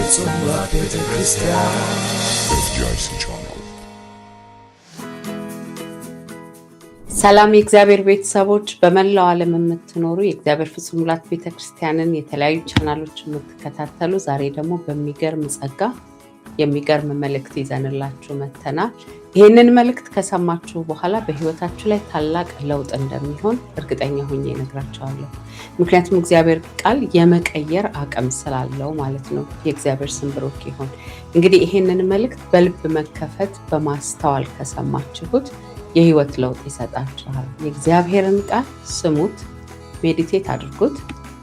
ፍጹም ሙላት ቤተ ክርስቲያን ሰላም የእግዚአብሔር ቤተሰቦች በመላው ዓለም የምትኖሩ የእግዚአብሔር ፍጹም ሙላት ቤተክርስቲያንን የተለያዩ ቻናሎች የምትከታተሉ ዛሬ ደግሞ በሚገርም ጸጋ የሚገርም መልእክት ይዘንላችሁ መተናል። ይህንን መልእክት ከሰማችሁ በኋላ በህይወታችሁ ላይ ታላቅ ለውጥ እንደሚሆን እርግጠኛ ሆኜ እነግራችኋለሁ። ምክንያቱም እግዚአብሔር ቃል የመቀየር አቅም ስላለው ማለት ነው። የእግዚአብሔር ስም ብሩክ ይሁን። እንግዲህ ይህንን መልእክት በልብ መከፈት በማስተዋል ከሰማችሁት የህይወት ለውጥ ይሰጣችኋል። የእግዚአብሔርን ቃል ስሙት፣ ሜዲቴት አድርጉት፣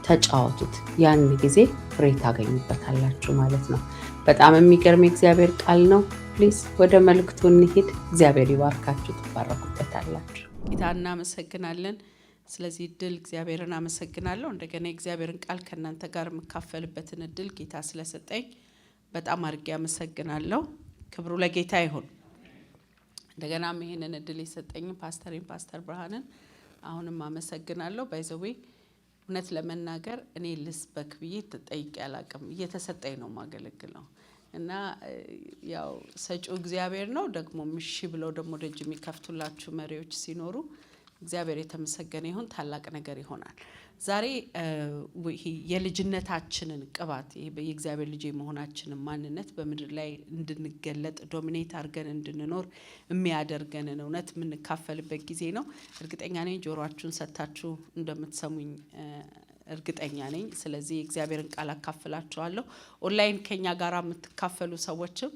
ተጫወቱት። ያን ጊዜ ፍሬ ታገኙበታላችሁ ማለት ነው። በጣም የሚገርም የእግዚአብሔር ቃል ነው። ፕሊዝ ወደ መልእክቱ እንሂድ። እግዚአብሔር ይባርካችሁ፣ ትባረኩበታላችሁ። ጌታ እናመሰግናለን። ስለዚህ እድል እግዚአብሔርን አመሰግናለሁ። እንደገና የእግዚአብሔርን ቃል ከእናንተ ጋር የምካፈልበትን እድል ጌታ ስለሰጠኝ በጣም አድርጌ አመሰግናለሁ። ክብሩ ለጌታ ይሁን። እንደገና ይሄንን እድል የሰጠኝ ፓስተር ብርሃንን አሁንም አመሰግናለሁ። ባይዘዌ እውነት ለመናገር እኔ ልስበክ ብዬ ተጠይቄ አላቅም፣ እየተሰጠኝ ነው ማገለግለው እና ያው ሰጪው እግዚአብሔር ነው። ደግሞ ምሺ ብለው ደግሞ ደጅ የሚከፍቱላችሁ መሪዎች ሲኖሩ እግዚአብሔር የተመሰገነ ይሁን፣ ታላቅ ነገር ይሆናል። ዛሬ የልጅነታችንን ቅባት የእግዚአብሔር ልጅ መሆናችንን ማንነት በምድር ላይ እንድንገለጥ ዶሚኔት አድርገን እንድንኖር የሚያደርገንን እውነት የምንካፈልበት ጊዜ ነው። እርግጠኛ ነኝ ጆሮአችሁን ሰጥታችሁ እንደምትሰሙኝ እርግጠኛ ነኝ። ስለዚህ የእግዚአብሔርን ቃል አካፍላችኋለሁ። ኦንላይን ከኛ ጋር የምትካፈሉ ሰዎችም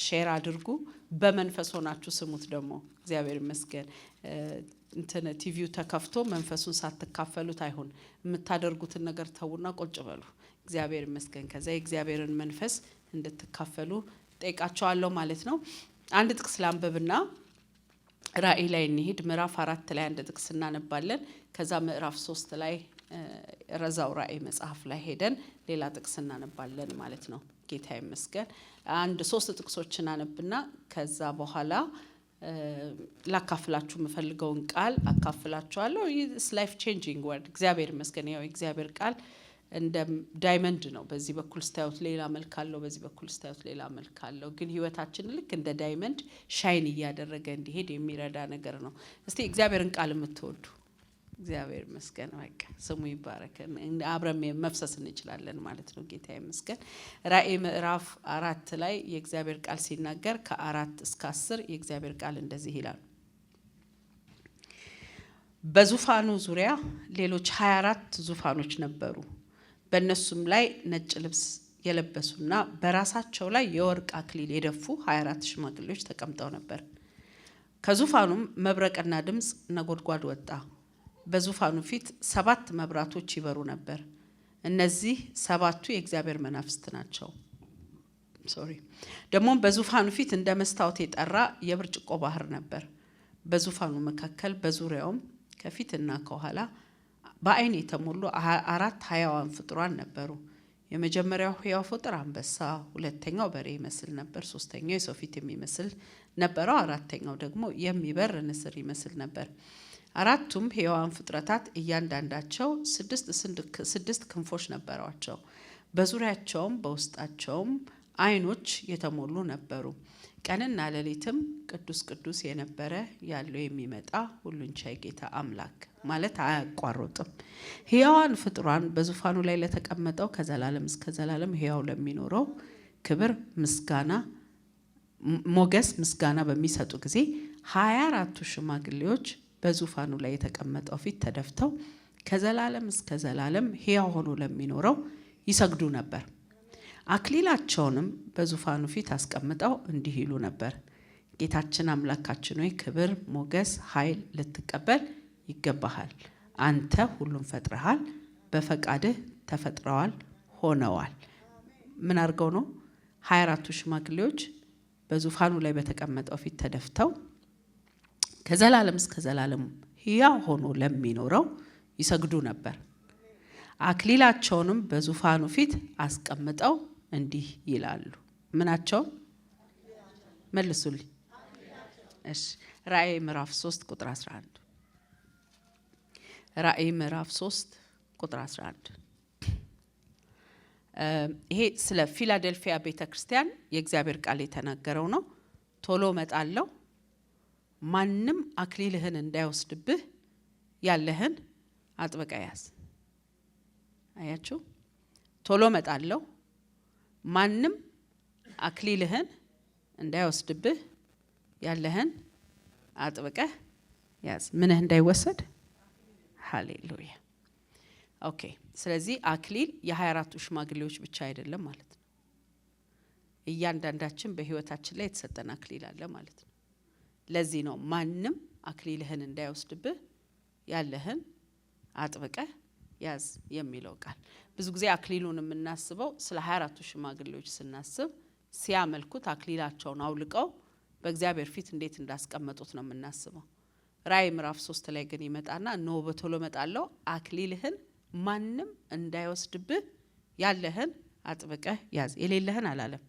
ሼር አድርጉ። በመንፈስ ሆናችሁ ስሙት። ደግሞ እግዚአብሔር ይመስገን ቲቪው ተከፍቶ መንፈሱን ሳትካፈሉት አይሆን። የምታደርጉትን ነገር ተውና ቁጭ በሉ። እግዚአብሔር ይመስገን። ከዛ የእግዚአብሔርን መንፈስ እንድትካፈሉ ጠይቃችኋለሁ ማለት ነው። አንድ ጥቅስ ላንብብና ራእይ ላይ እንሂድ። ምዕራፍ 4 ላይ አንድ ጥቅስ እናነባለን። ከዛ ምዕራፍ 3 ላይ ረዛው ራእይ መጽሐፍ ላይ ሄደን ሌላ ጥቅስ እናነባለን ማለት ነው። ጌታ ይመስገን። አንድ 3 ጥቅሶችን አነብና ከዛ በኋላ ላካፍላችሁ የምፈልገውን ቃል አካፍላችኋለሁ። ኢትስ ላይፍ ቼንጂንግ ወርድ። እግዚአብሔር ይመስገን። ያው እግዚአብሔር ቃል እንደ ዳይመንድ ነው። በዚህ በኩል ስታዩት ሌላ መልክ አለው፣ በዚህ በኩል ስታዩት ሌላ መልክ አለው። ግን ህይወታችን ልክ እንደ ዳይመንድ ሻይን እያደረገ እንዲሄድ የሚረዳ ነገር ነው። እስቲ እግዚአብሔርን ቃል የምትወዱ እግዚአብሔር ይመስገን። በቃ ስሙ ይባረክ። አብረን መፍሰስ እንችላለን ማለት ነው። ጌታ ይመስገን። ራእይ ምዕራፍ 4 ላይ የእግዚአብሔር ቃል ሲናገር ከ4 እስከ 10 የእግዚአብሔር ቃል እንደዚህ ይላል። በዙፋኑ ዙሪያ ሌሎች 24 ዙፋኖች ነበሩ። በእነሱም ላይ ነጭ ልብስ የለበሱና በራሳቸው ላይ የወርቅ አክሊል የደፉ 24 ሽማግሌዎች ተቀምጠው ነበር። ከዙፋኑም መብረቅና ድምፅ ነጎድጓድ ወጣ። በዙፋኑ ፊት 7 መብራቶች ይበሩ ነበር። እነዚህ 7ቱ የእግዚአብሔር መናፍስት ናቸው። ደግሞ በዙፋኑ ፊት እንደ መስታወት የጠራ የብርጭቆ ባህር ነበር። በዙፋኑ መካከል በዙሪያውም ከፊትና ከኋላ በአይን የተሞሉ 4 ሕያዋን ፍጡራን ነበሩ። የመጀመሪያው ሕያው ፍጡር አንበሳ፣ ሁለተኛው በሬ ይመስል ነበር፣ ሶስተኛው የሰው ፊት የሚመስል ነበረው፣ አራተኛው ደግሞ የሚበር ንስር ይመስል ነበር። 4ቱም ሕያዋን ፍጥረታት እያንዳንዳቸው 6 ክንፎች ነበሯቸው። በዙሪያቸውም በውስጣቸውም አይኖች የተሞሉ ነበሩ። ቀንና ሌሊትም ቅዱስ ቅዱስ የነበረ ያለው የሚመጣ ሁሉን ቻይ ጌታ አምላክ ማለት አያቋርጥም። ሕያዋን ፍጡራን በዙፋኑ ላይ ለተቀመጠው ከዘላለም እስከ ዘላለም ሕያው ለሚኖረው ክብር ምስጋና ሞገስ ምስጋና በሚሰጡ ጊዜ 24ቱ ሽማግሌዎች በዙፋኑ ላይ የተቀመጠው ፊት ተደፍተው ከዘላለም እስከ ዘላለም ሕያው ሆኖ ለሚኖረው ይሰግዱ ነበር። አክሊላቸውንም በዙፋኑ ፊት አስቀምጠው እንዲህ ይሉ ነበር። ጌታችን አምላካችን ሆይ ክብር፣ ሞገስ፣ ኃይል ልትቀበል ይገባሃል። አንተ ሁሉን ፈጥረሃል፣ በፈቃድህ ተፈጥረዋል ሆነዋል። ምን አድርገው ነው? 24ቱ ሽማግሌዎች በዙፋኑ ላይ በተቀመጠው ፊት ተደፍተው ከዘላለም እስከ ዘላለም ሕያው ሆኖ ለሚኖረው ይሰግዱ ነበር። አክሊላቸውንም በዙፋኑ ፊት አስቀምጠው እንዲህ ይላሉ። ምናቸው? መልሱልኝ። እሺ ራእይ ምዕራፍ 3 ቁጥር 11 ራእይ ምዕራፍ 3 ቁጥር 11 ይሄ ስለ ፊላዴልፊያ ቤተክርስቲያን የእግዚአብሔር ቃል የተናገረው ነው። ቶሎ እመጣለሁ፣ ማንም አክሊልህን እንዳይወስድብህ ያለህን አጥብቀህ ያዝ። አያችሁ? ቶሎ እመጣለሁ፣ ማንም አክሊልህን እንዳይወስድብህ ያለህን አጥብቀህ ያዝ። ምንህ እንዳይወሰድ? ሃሌሉያ። ኦኬ። ስለዚህ አክሊል የ24ቱ ሽማግሌዎች ብቻ አይደለም ማለት ነው። እያንዳንዳችን በህይወታችን ላይ የተሰጠን አክሊል አለ ማለት ነው። ለዚህ ነው ማንም አክሊልህን እንዳይወስድብህ ያለህን አጥብቀህ ያዝ የሚለው ቃል። ብዙ ጊዜ አክሊሉን የምናስበው ስለ 24ቱ ሽማግሌዎች ስናስብ ሲያመልኩት አክሊላቸውን አውልቀው በእግዚአብሔር ፊት እንዴት እንዳስቀመጡት ነው የምናስበው። ራእይ ምዕራፍ 3 ላይ ግን ይመጣና ኖ በቶሎ እመጣለሁ፣ አክሊልህን ማንም እንዳይወስድብህ ያለህን አጥብቀህ ያዝ። የሌለህን አላለም፣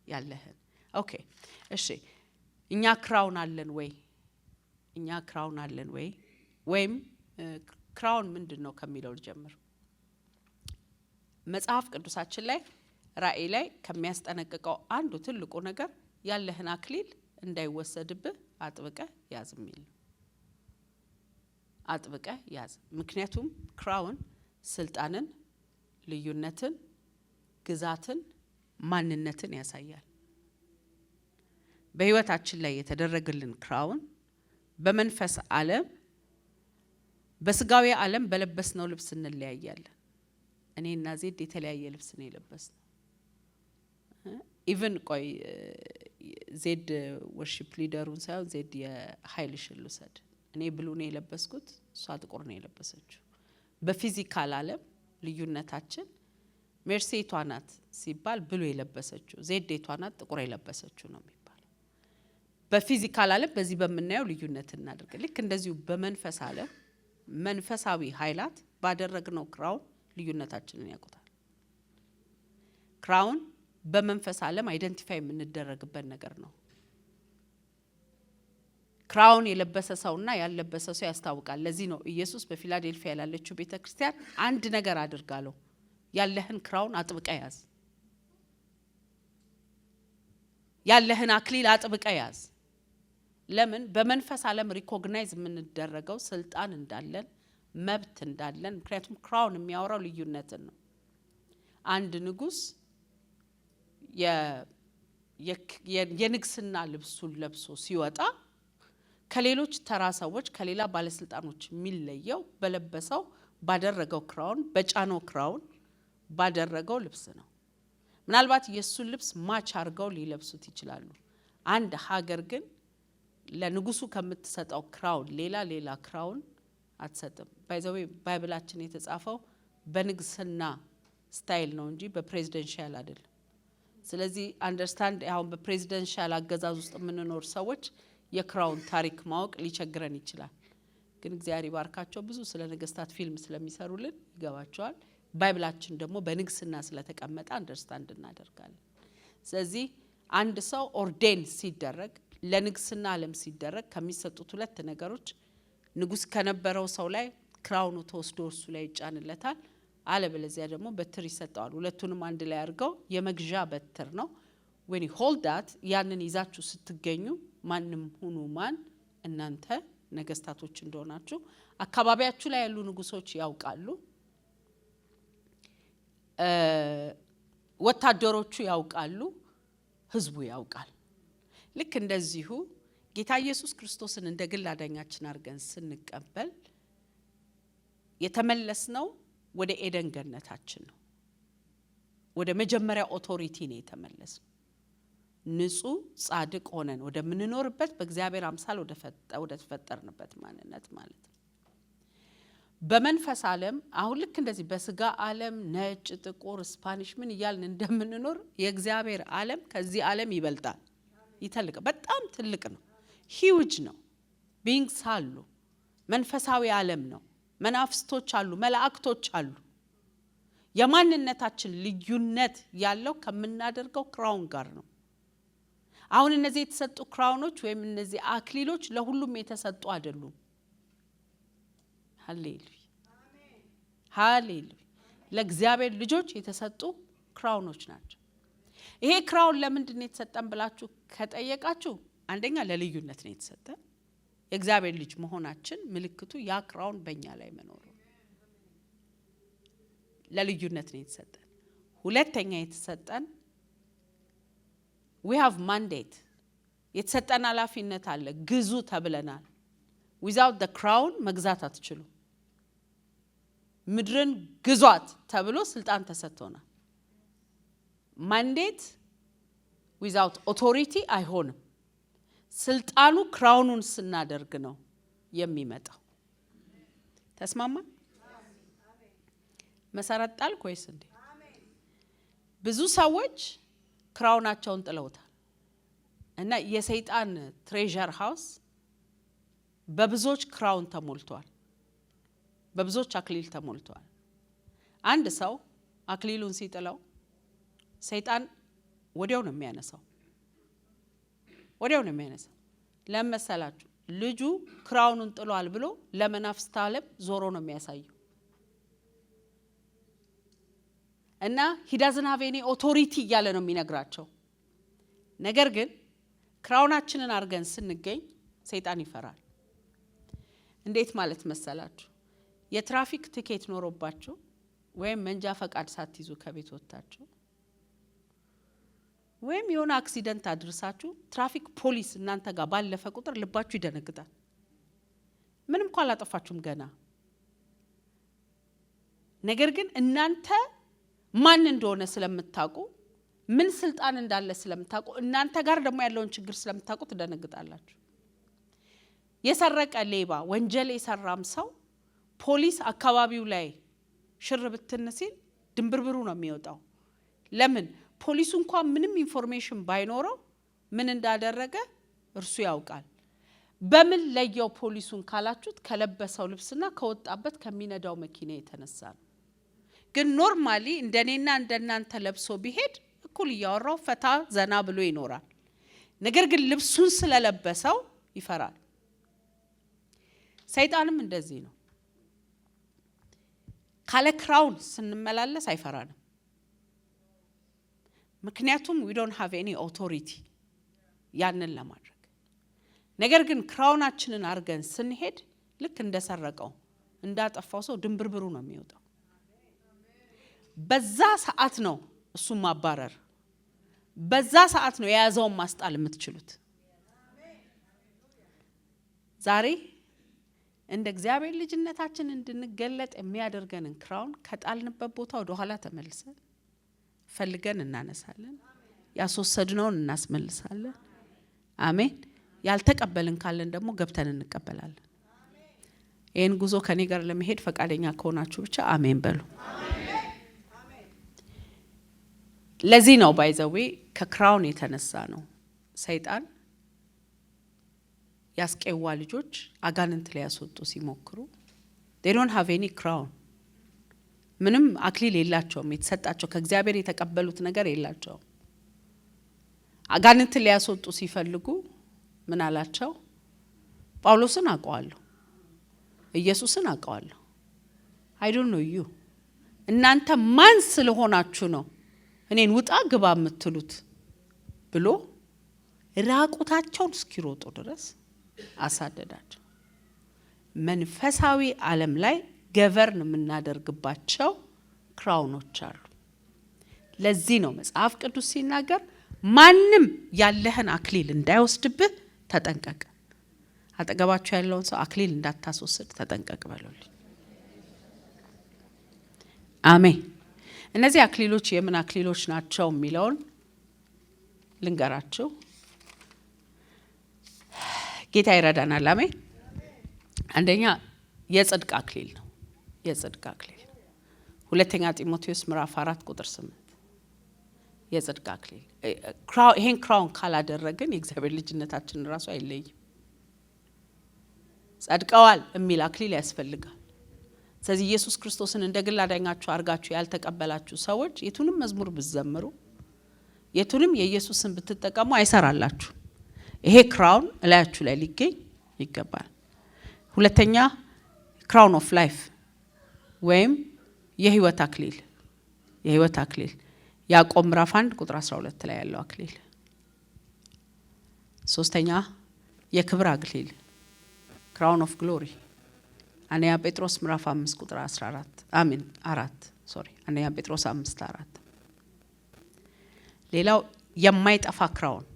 ያለህን። ኦኬ እሺ። እኛ ክራውን አለን ወይ? እኛ ክራውን አለን ወይ? ወይም ክራውን ምንድነው ከሚለው ልጀምር። መጽሐፍ ቅዱሳችን ላይ ራእይ ላይ ከሚያስጠነቅቀው አንዱ ትልቁ ነገር ያለህን አክሊል እንዳይወሰድብህ አጥብቀህ ያዝ የሚል። አጥብቀህ ያዝ። ምክንያቱም ክራውን ስልጣንን፣ ልዩነትን፣ ግዛትን፣ ማንነትን ያሳያል። በህይወታችን ላይ የተደረገልን ክራውን በመንፈስ ዓለም በስጋዊ ዓለም በለበስነው ልብስ እንለያያለን። እኔና ዜድ የተለያየ ልብስ ነው የለበስነው። ኢቭን ቆይ ዜድ ወርሺፕ ሊደሩን ሳይሆን ዜድ የኃይል ሽልውሰድ። እኔ ብሉ ነው የለበስኩት፣ እሷ ጥቁር ነው የለበሰችው። በፊዚካል ዓለም ልዩነታችን ሜርሴቷ ናት ሲባል ብሉ የለበሰችው፣ ዜዴቷ ናት ጥቁር የለበሰችው ነው የሚባለው። በፊዚካል ዓለም በዚህ በመናየው ልዩነት እናደርግ። ልክ እንደዚሁ በመንፈስ ዓለም መንፈሳዊ ኃይላት ባደረግነው ክራውን ልዩነታችንን ያውቁታል። ክራውን በመንፈስ ዓለም አይደንቲፋይ የምንደረግበት ነገር ነው። ክራውን የለበሰ ሰውና ያለበሰ ሰው ያስታውቃል። ለዚህ ነው ኢየሱስ በፊላዴልፊያ ያላለችው ቤተክርስቲያን አንድ ነገር አድርጋለሁ፣ ያለህን ክራውን አጥብቀህ ያዝ፣ ያለህን አክሊል አጥብቀህ ያዝ። ለምን? በመንፈስ ዓለም ሪኮግናይዝ የምንደረገው ስልጣን እንዳለን፣ መብት እንዳለን። ምክንያቱም ክራውን የሚያወራው ልዩነትን ነው። አንድ ንጉስ የንግስና ልብሱን ለብሶ ሲወጣ ከሌሎች ተራ ሰዎች ከሌላ ባለስልጣኖች የሚለየው በለበሰው ባደረገው ክራውን፣ በጫኖ ክራውን ባደረገው ልብስ ነው። ምናልባት የሱን ልብስ ማች አድርገው ሊለብሱት ይችላሉ። አንድ ሀገር ግን ለንጉሱ ከምትሰጠው ክራውን ሌላ ክራውን አትሰጥም። ባይዘዌ ባይብላችን የተጻፈው በንግስና ስታይል ነው እንጂ በፕሬዚደንሻል አይደለም። ስለዚህ አንደርስታንድ አሁን በፕሬዚደንሻል አገዛዝ ውስጥ የምንኖር ሰዎች የክራውን ታሪክ ማወቅ ሊቸግረን ይችላል። ግን እግዚአብሔር ይባርካቸው ብዙ ስለ ነገስታት ፊልም ስለሚሰሩልን ይገባቸዋል። ባይብላችን ደግሞ በንግስና ስለተቀመጠ አንደርስታንድ እናደርጋለን። ስለዚህ አንድ ሰው ኦርዴን ሲደረግ ለንግስና ዓለም ሲደረግ ከሚሰጡት ሁለት ነገሮች ንጉስ ከነበረው ሰው ላይ ክራውኑ ተወስዶ እሱ ላይ ይጫንለታል፣ አለበለዚያ ደግሞ በትር ይሰጣዋል። ሁለቱንም አንድ ላይ አድርገው የመግዣ በትር ነው። when you hold that ያንን ይዛችሁ ስትገኙ ማንም ሁኑ ማን እናንተ ነገስታቶች እንደሆናችሁ አካባቢያችሁ ላይ ያሉ ንጉሶች ያውቃሉ፣ ወታደሮቹ ያውቃሉ፣ ህዝቡ ያውቃል። ልክ እንደዚሁ ጌታ ኢየሱስ ክርስቶስን እንደ ግል አዳኛችን አድርገን ስንቀበል የተመለስነው ወደ ኤደን ገነታችን ነው። ወደ መጀመሪያ ኦቶሪቲ ነው የተመለስነው። ንጹህ ጻድቅ ሆነን ወደ ምንኖርበት በእግዚአብሔር አምሳል ወደ ተፈጠርንበት ማንነት ማለት ነው። በመንፈስ ዓለም አሁን ልክ እንደዚህ በስጋ ዓለም ነጭ፣ ጥቁር፣ ስፓኒሽ ምን እያልን እንደምንኖር የእግዚአብሔር ዓለም ከዚህ ዓለም ይበልጣል፣ ይተልቃል። በጣም ትልቅ ነው፣ ሂውጅ ነው። ቢንግስ አሉ፣ መንፈሳዊ ዓለም ነው፣ መናፍስቶች አሉ፣ መላእክቶች አሉ። የማንነታችን ልዩነት ያለው ከምናደርገው ክራውን ጋር ነው። አሁን እነዚህ የተሰጡ ክራውኖች ወይም እነዚህ አክሊሎች ለሁሉም የተሰጡ አይደሉም። ሃሌሉያ ሃሌሉያ። ለእግዚአብሔር ልጆች የተሰጡ ክራውኖች ናቸው። ይሄ ክራውን ለምንድን ነው የተሰጠን ብላችሁ ከጠየቃችሁ አንደኛ ለልዩነት ነው የተሰጠን። የእግዚአብሔር ልጅ መሆናችን ምልክቱ ያ ክራውን በእኛ ላይ መኖሩ ለልዩነት ነው የተሰጠን። ሁለተኛ የተሰጠን we have mandate የተሰጠን ኃላፊነት አለ። ግዙ ተብለናል። without the crown መግዛት አትችሉ። ምድርን ግዟት ተብሎ ስልጣን ተሰጥቶናል። mandate without authority አይሆንም። ስልጣኑ ክራውኑን ስናደርግ ነው የሚመጣው። ተስማማ? መሰረት ጣልኩ ወይስ እንዴ? ብዙ ሰዎች ክራውናቸውን ጥለውታል እና የሰይጣን ትሬዠር ሃውስ በብዙዎች ክራውን ተሞልቷል። በብዙዎች አክሊል ተሞልቷል። አንድ ሰው አክሊሉን ሲጥለው ሰይጣን ወዲያው ነው የሚያነሳው። ወዲያው ነው የሚያነሳው። ለምሳላችሁ ልጁ ክራውኑን ጥሏል ብሎ ለመናፍስት ዓለም ዞሮ ነው የሚያሳየው እና he doesn't have any authority እያለ ነው የሚነግራቸው። ነገር ግን ክራውናችንን አርገን ስንገኝ ሰይጣን ይፈራል። እንዴት ማለት መሰላችሁ? የትራፊክ ቲኬት ኖሮባችሁ ወይም መንጃ ፈቃድ ሳትይዙ ከቤት ወጣችሁ ወይም የሆነ አክሲደንት አድርሳችሁ ትራፊክ ፖሊስ እናንተ ጋር ባለፈ ቁጥር ልባችሁ ይደነግጣል። ምንም እንኳን አላጠፋችሁም ገና። ነገር ግን እናንተ ማን እንደሆነ ስለምታውቁ ምን ስልጣን እንዳለ ስለምታውቁ እናንተ ጋር ደግሞ ያለውን ችግር ስለምታውቁ ትደነግጣላችሁ። የሰረቀ ሌባ ወንጀል የሰራም ሰው ፖሊስ አካባቢው ላይ ሽር ብትን ሲል ድንብርብሩ ነው የሚወጣው። ለምን? ፖሊሱ እንኳን ምንም ኢንፎርሜሽን ባይኖረው ምን እንዳደረገ እርሱ ያውቃል። በምን ለየው ፖሊሱን ካላችሁት ከለበሰው ልብስና ከወጣበት ከሚነዳው መኪና የተነሳ ነው። ግን ኖርማሊ እንደኔና እንደናንተ ለብሶ ቢሄድ እኩል ያወራው ፈታ ዘና ብሎ ይኖራል። ነገር ግን ልብሱን ስለለበሰው ይፈራል። ሰይጣንም እንደዚህ ነው። ካለ ክራውን ስንመላለስ አይፈራንም። ምክንያቱም we don't have any authority ያንን ለማድረግ። ነገር ግን ክራውናችንን አርገን ስንሄድ ልክ እንደሰረቀው እንዳጠፋው ሰው ድንብርብሩ ነው የሚወጣው። በዛ ሰዓት ነው እሱ ማባረር፣ በዛ ሰዓት ነው የያዘውን ማስጣል የምትችሉት። ዛሬ እንደ እግዚአብሔር ልጅነታችን እንድንገለጥ የሚያደርገንን ክራውን ከጣልንበት ቦታ ወደ ኋላ ተመልሰን ፈልገን እናነሳለን። ያስወሰድነውን እናስመልሳለን። አሜን። ያልተቀበልን ካለን ደግሞ ገብተን እንቀበላለን። ይሄን ጉዞ ከኔ ጋር ለመሄድ ፈቃደኛ ከሆናችሁ ብቻ አሜን በሉ። ለዚህ ነው ባይዘዌ ከክራውን የተነሳ ነው ሰይጣን ያስቀዋ ልጆች አጋንንት ላይ ያስወጡ ሲሞክሩ they don't have any crown ምንም አክሊል የላቸውም። የተሰጣቸው ከእግዚአብሔር የተቀበሉት ነገር የላቸውም። አጋንንት ላይ ያስወጡ ሲፈልጉ ምን አላቸው? ጳውሎስን አውቀዋለሁ፣ ኢየሱስን አውቀዋለሁ፣ I don't know you እናንተ ማን ስለሆናችሁ ነው እኔን ውጣ ግባ የምትሉት ብሎ ራቁታቸውን እስኪሮጡ ድረስ አሳደዳቸው። መንፈሳዊ ዓለም ላይ ገቨርን የምናደርግባቸው ክራውኖች አሉ። ለዚህ ነው መጽሐፍ ቅዱስ ሲናገር ማንም ያለህን አክሊል እንዳይወስድብህ ተጠንቀቅ። አጠገባችሁ ያለውን ሰው አክሊል እንዳታስወስድ ተጠንቀቅ በሉልኝ። አሜን። እነዚህ አክሊሎች የምን አክሊሎች ናቸው የሚለውን ልንገራችሁ። ጌታ ይረዳናል። አሜን። አንደኛ የጽድቅ አክሊል ነው። የጽድቅ አክሊል ሁለተኛ ጢሞቴዎስ ምዕራፍ 4 ቁጥር 8 የጽድቅ አክሊል። ይሄን ክራውን ካላደረግን የእግዚአብሔር ልጅነታችን ራሱ አይለይም። ጸድቀዋል የሚል አክሊል ያስፈልጋል። ስለዚህ ኢየሱስ ክርስቶስን እንደ ግል አዳኛችሁ አርጋችሁ ያልተቀበላችሁ ሰዎች የቱንም መዝሙር ብትዘምሩ የቱንም የኢየሱስን ብትጠቀሙ አይሰራላችሁ። ይሄ ክራውን እላያችሁ ላይ ሊገኝ ይገባል። ሁለተኛ ክራውን ኦፍ ላይፍ ወይም የህይወት አክሊል። የህይወት አክሊል ያዕቆብ ምዕራፍ 1 ቁጥር 12 ላይ ያለው አክሊል። ሶስተኛ የክብር አክሊል ክራውን ኦፍ ግሎሪ አንደኛ ጴጥሮስ ምዕራፍ 5 ቁጥር 14 አንደኛ ጴጥሮስ 5:4። ሌላው የማይጠፋ ክራውን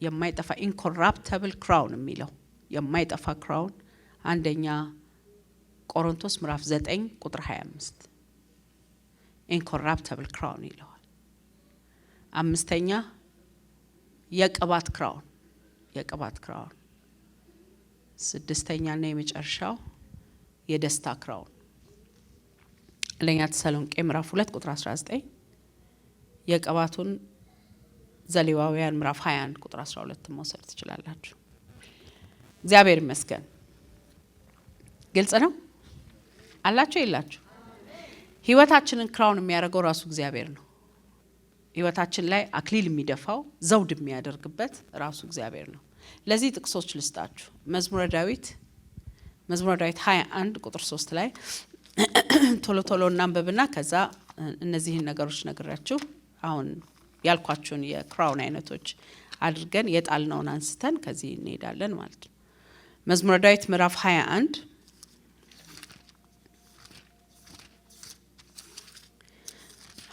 የማይጠፋ ኢንኮራፕተብል ክራውን የሚለው የማይጠፋ ክራውን አንደኛ ቆሮንቶስ ምዕራፍ 9 ቁጥር 25 ኢንኮራፕተብል ክራውን ይለዋል። አምስተኛ የቅባት ክራውን ስድስተኛና የመጨረሻው የደስታ ክራውን አንደኛ ተሰሎንቄ ምዕራፍ 2 ቁጥር 19 የቅባቱን ዘሌዋውያን ምዕራፍ 21 ቁጥር 12 መውሰድ ትችላላችሁ። እግዚአብሔር ይመስገን። ግልጽ ነው አላችሁ የላችሁ? ህይወታችንን ክራውን የሚያደርገው ራሱ እግዚአብሔር ነው። ህይወታችን ላይ አክሊል የሚደፋው ዘውድ የሚያደርግበት ራሱ እግዚአብሔር ነው። ለዚህ ጥቅሶች ልስጣችሁ። መዝሙረ ዳዊት 21 ቁጥር 3 ላይ ቶሎ እናንብብና ከዛ እነዚህን ነገሮች ነግራችሁ አሁን ያልኳችሁን የክራውን አይነቶች አድርገን የጣልነውን አንስተን ከዚህ እንሄዳለን ማለት ነው። መዝሙረ ዳዊት ምዕራፍ 21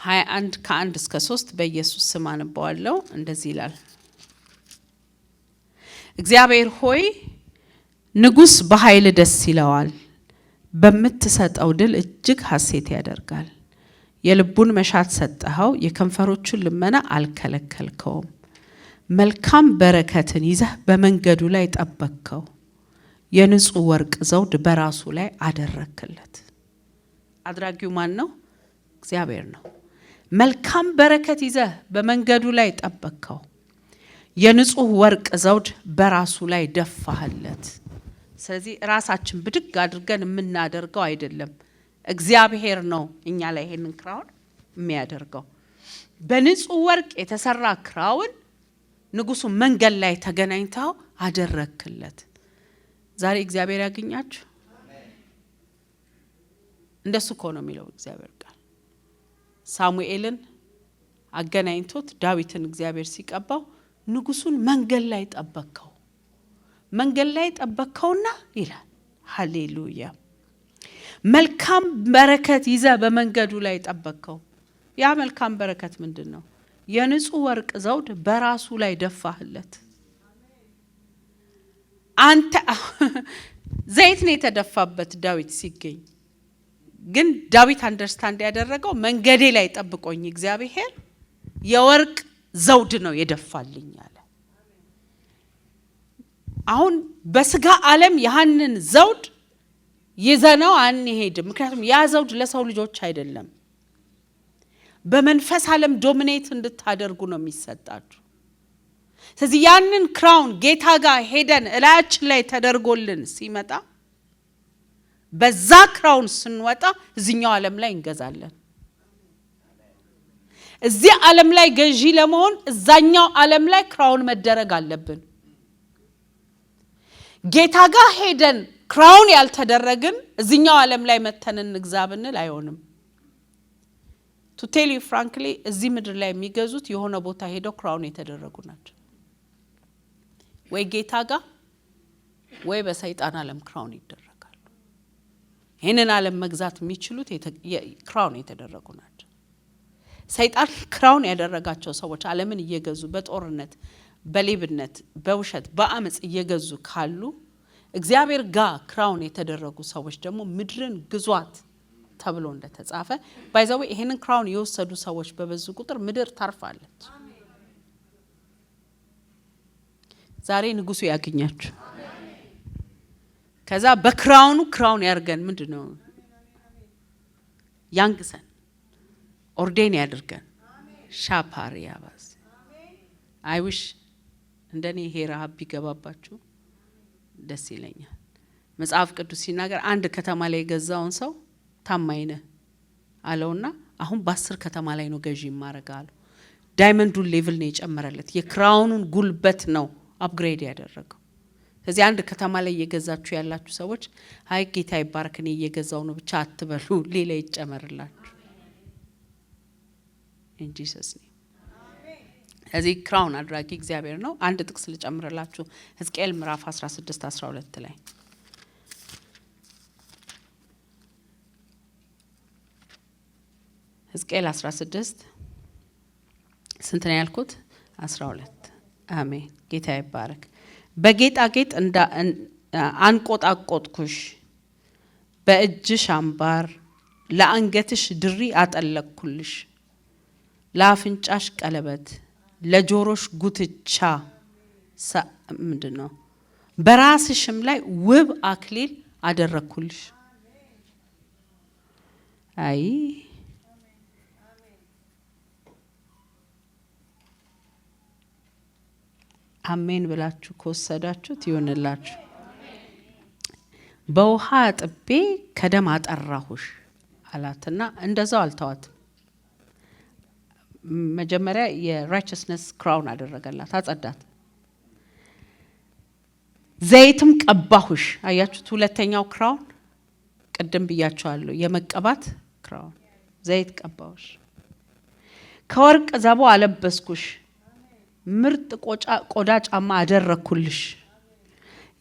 ከ1 እስከ 3 በኢየሱስ ስም አነባዋለሁ። እንደዚህ ይላል። እግዚአብሔር ሆይ ንጉስ በኃይል ደስ ይለዋል፣ በምትሰጠው ድል እጅግ ሐሴት ያደርጋል። የልቡን መሻት ሰጠኸው፣ የከንፈሮቹን ልመና አልከለከልከውም። መልካም በረከትን ይዘህ በመንገዱ ላይ ጠበቅከው፣ የንጹህ ወርቅ ዘውድ በራሱ ላይ አደረክለት። አድራጊው ማን ነው? እግዚአብሔር ነው። መልካም በረከት ይዘህ በመንገዱ ላይ ጠበቅከው፣ የንጹህ ወርቅ ዘውድ በራሱ ላይ ደፋህለት። ስለዚህ ራሳችን ብድግ አድርገን የምናደርገው አይደለም፣ እግዚአብሔር ነው እኛ ላይ ይሄንን ክራውን የሚያደርገው። በንጹህ ወርቅ የተሰራ ክራውን ንጉሱ መንገድ ላይ ተገናኝተው አደረክለት። ዛሬ እግዚአብሔር ያገኛችሁ። እንደሱ እኮ ነው የሚለው እግዚአብሔር ቃል። ሳሙኤልን አገናኝቶት ዳዊትን እግዚአብሔር ሲቀባው ንጉሱን መንገድ ላይ ጠበቅከውና ይላል። ሃሌሉያ። መልካም በረከት ይዘ በመንገዱ ላይ ጠበቅከው። ያ መልካም በረከት ምንድነው? የንጹህ ወርቅ ዘውድ በራሱ ላይ ደፋህለት። አንተ ዘይት ነው የተደፋበት ዳዊት ሲገኝ፣ ግን ዳዊት አንደርስታንድ ያደረገው መንገዴ ላይ ጠብቆኝ እግዚአብሔር የወርቅ ዘውድ ነው የደፋልኝ አለ። አሁን በስጋ ዓለም ያንን ዘውድ ይዘነው አንሄድም። ምክንያቱም ያ ዘውድ ለሰው ልጆች አይደለም። በመንፈስ ዓለም ዶሚኔት እንድታደርጉ ነው የሚሰጣችሁ። ስለዚህ ያንን ክራውን ጌታ ጋር ሄደን እላያችን ላይ ተደርጎልን ሲመጣ በዛ ክራውን ስንወጣ እዚህኛው ዓለም ላይ እንገዛለን። እዚህ ዓለም ላይ ገዢ ለመሆን እዛኛው ዓለም ላይ ክራውን መደረግ አለብን። ጌታ ጋር ሄደን ክራውን ያልተደረግን እዚህኛው ዓለም ላይ መተን እንግዛ ብንል አይሆንም። to tell you frankly እዚህ ምድር ላይ የሚገዙት የሆነ ቦታ ሄደው ክራውን የተደረጉ ናቸው። ወይ ጌታ ጋር ወይ በሰይጣን ዓለም ክራውን ይደረጋሉ። ይህንን ዓለም መግዛት የሚችሉት ክራውን የተደረጉ ናቸው። ሰይጣን ክራውን ያደረጋቸው ሰዎች ዓለምን እየገዙ በጦርነት በሌብነት በውሸት በአመጽ እየገዙ ካሉ እግዚአብሔር ጋር ክራውን የተደረጉ ሰዎች ደግሞ ምድርን ግዟት ተብሎ እንደተጻፈ ባይዘው ይሄንን ክራውን የወሰዱ ሰዎች በበዙ ቁጥር ምድር ታርፋለች። ዛሬ ንጉሱ ያገኛችሁ። ከዛ በክራውን ያርገን። ምንድነው? ያንግሰን፣ ኦርዴን ያድርገን። ሻፓሪያ ባስ አይ ዊሽ እንደኔ ይሄ ረሃብ ቢገባባችሁ ደስ ይለኛል። መጽሐፍ ቅዱስ ሲናገር አንድ ከተማ ላይ የገዛውን ሰው ታማኝ ነህ አለውና አሁን በ10 ከተማ ላይ ነው ገዢ ማረጋለው። ዳይመንዱን ሌቭል ነው የጨመረለት። የክራውኑን ጉልበት ነው አፕግሬድ ያደረገው። ስለዚህ አንድ ከተማ ላይ የገዛችሁ ያላችሁ ሰዎች አይ ጌታ ይባርክ እኔ እየገዛው ነው ብቻ አትበሉ፣ ሌላ ይጨመርላችሁ። in Jesus name እዚህ ክራውን አድራጊ እግዚአብሔር ነው። አንድ ጥቅስ ልጨምርላችሁ ሕዝቅኤል ምዕራፍ 16:12 ላይ ሕዝቅኤል 16 ስንት ነው ያልኩት? 12 አሜን ጌታ ይባረክ። በጌጣጌጥ አንቆጣቆጥኩሽ፣ በእጅሽ አምባር ለአንገትሽ ድሪ አጠለቅኩልሽ፣ ለአፍንጫሽ ቀለበት ለጆሮሽ ጉትቻ ምንድነው በራስሽም ላይ ውብ አክሊል አደረኩልሽ። አይ አሜን ብላችሁ ከወሰዳችሁት ይሆንላችሁ። በውሃ አጥቤ ከደም አጠራሁሽ አላትና እንደዛው አልተዋትም። መጀመሪያ የራይቸስነስ ክራውን አደረገላት፣ አጸዳት። ዘይትም ቀባሁሽ። አያችሁት? ሁለተኛው ክራውን ቅድም ብያችኋለሁ፣ የመቀባት ክራውን። ዘይት ቀባሁሽ። ከወርቅ ዘቦ አለበስኩሽ፣ ምርጥ ቆዳ ጫማ አደረኩልሽ፣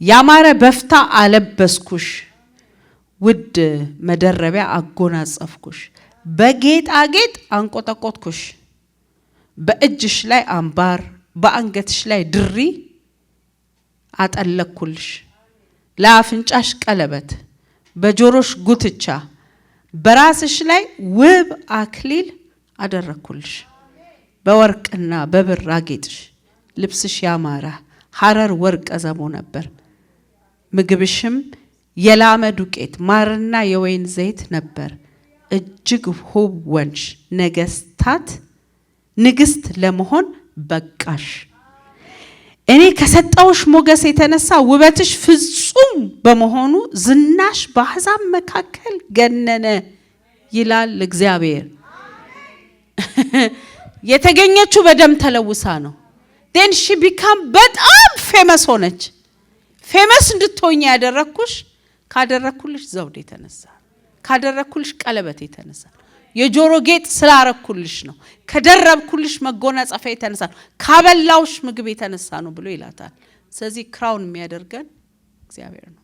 ያማረ በፍታ አለበስኩሽ፣ ውድ መደረቢያ አጎናጸፍኩሽ፣ በጌጣጌጥ አንቆጠቆጥኩሽ፣ በእጅሽ ላይ አምባር በአንገትሽ ላይ ድሪ አጠለቅኩልሽ፣ ለአፍንጫሽ ቀለበት በጆሮሽ ጉትቻ በራስሽ ላይ ውብ አክሊል አደረኩልሽ፣ በወርቅና በብር አጌጥሽ፣ ልብስሽ ያማረ ሐረር ወርቀ ዘቦ ነበር፣ ምግብሽም የላመ ዱቄት ማርና የወይን ዘይት ነበር። እጅግ ውብ ወንሽ ንግስት ለመሆን በቃሽ። እኔ ከሰጠውሽ ሞገስ የተነሳ ውበትሽ ፍጹም በመሆኑ ዝናሽ በአሕዛብ መካከል ገነነ ይላል እግዚአብሔር። የተገኘችው በደም ተለውሳ ነው። then she become በጣም ፌመስ ሆነች። ፌመስ እንድትሆኝ ያደረኩሽ ካደረኩልሽ ዘውድ የተነሳ ካደረኩልሽ ቀለበት የተነሳ የጆሮ ጌጥ ስላረኩልሽ ነው። ከደረብኩልሽ መጎናጸፊያ የተነሳ ነው። ካበላውሽ ምግብ የተነሳ ነው ብሎ ይላታል። ስለዚህ ክራውን የሚያደርገን እግዚአብሔር ነው።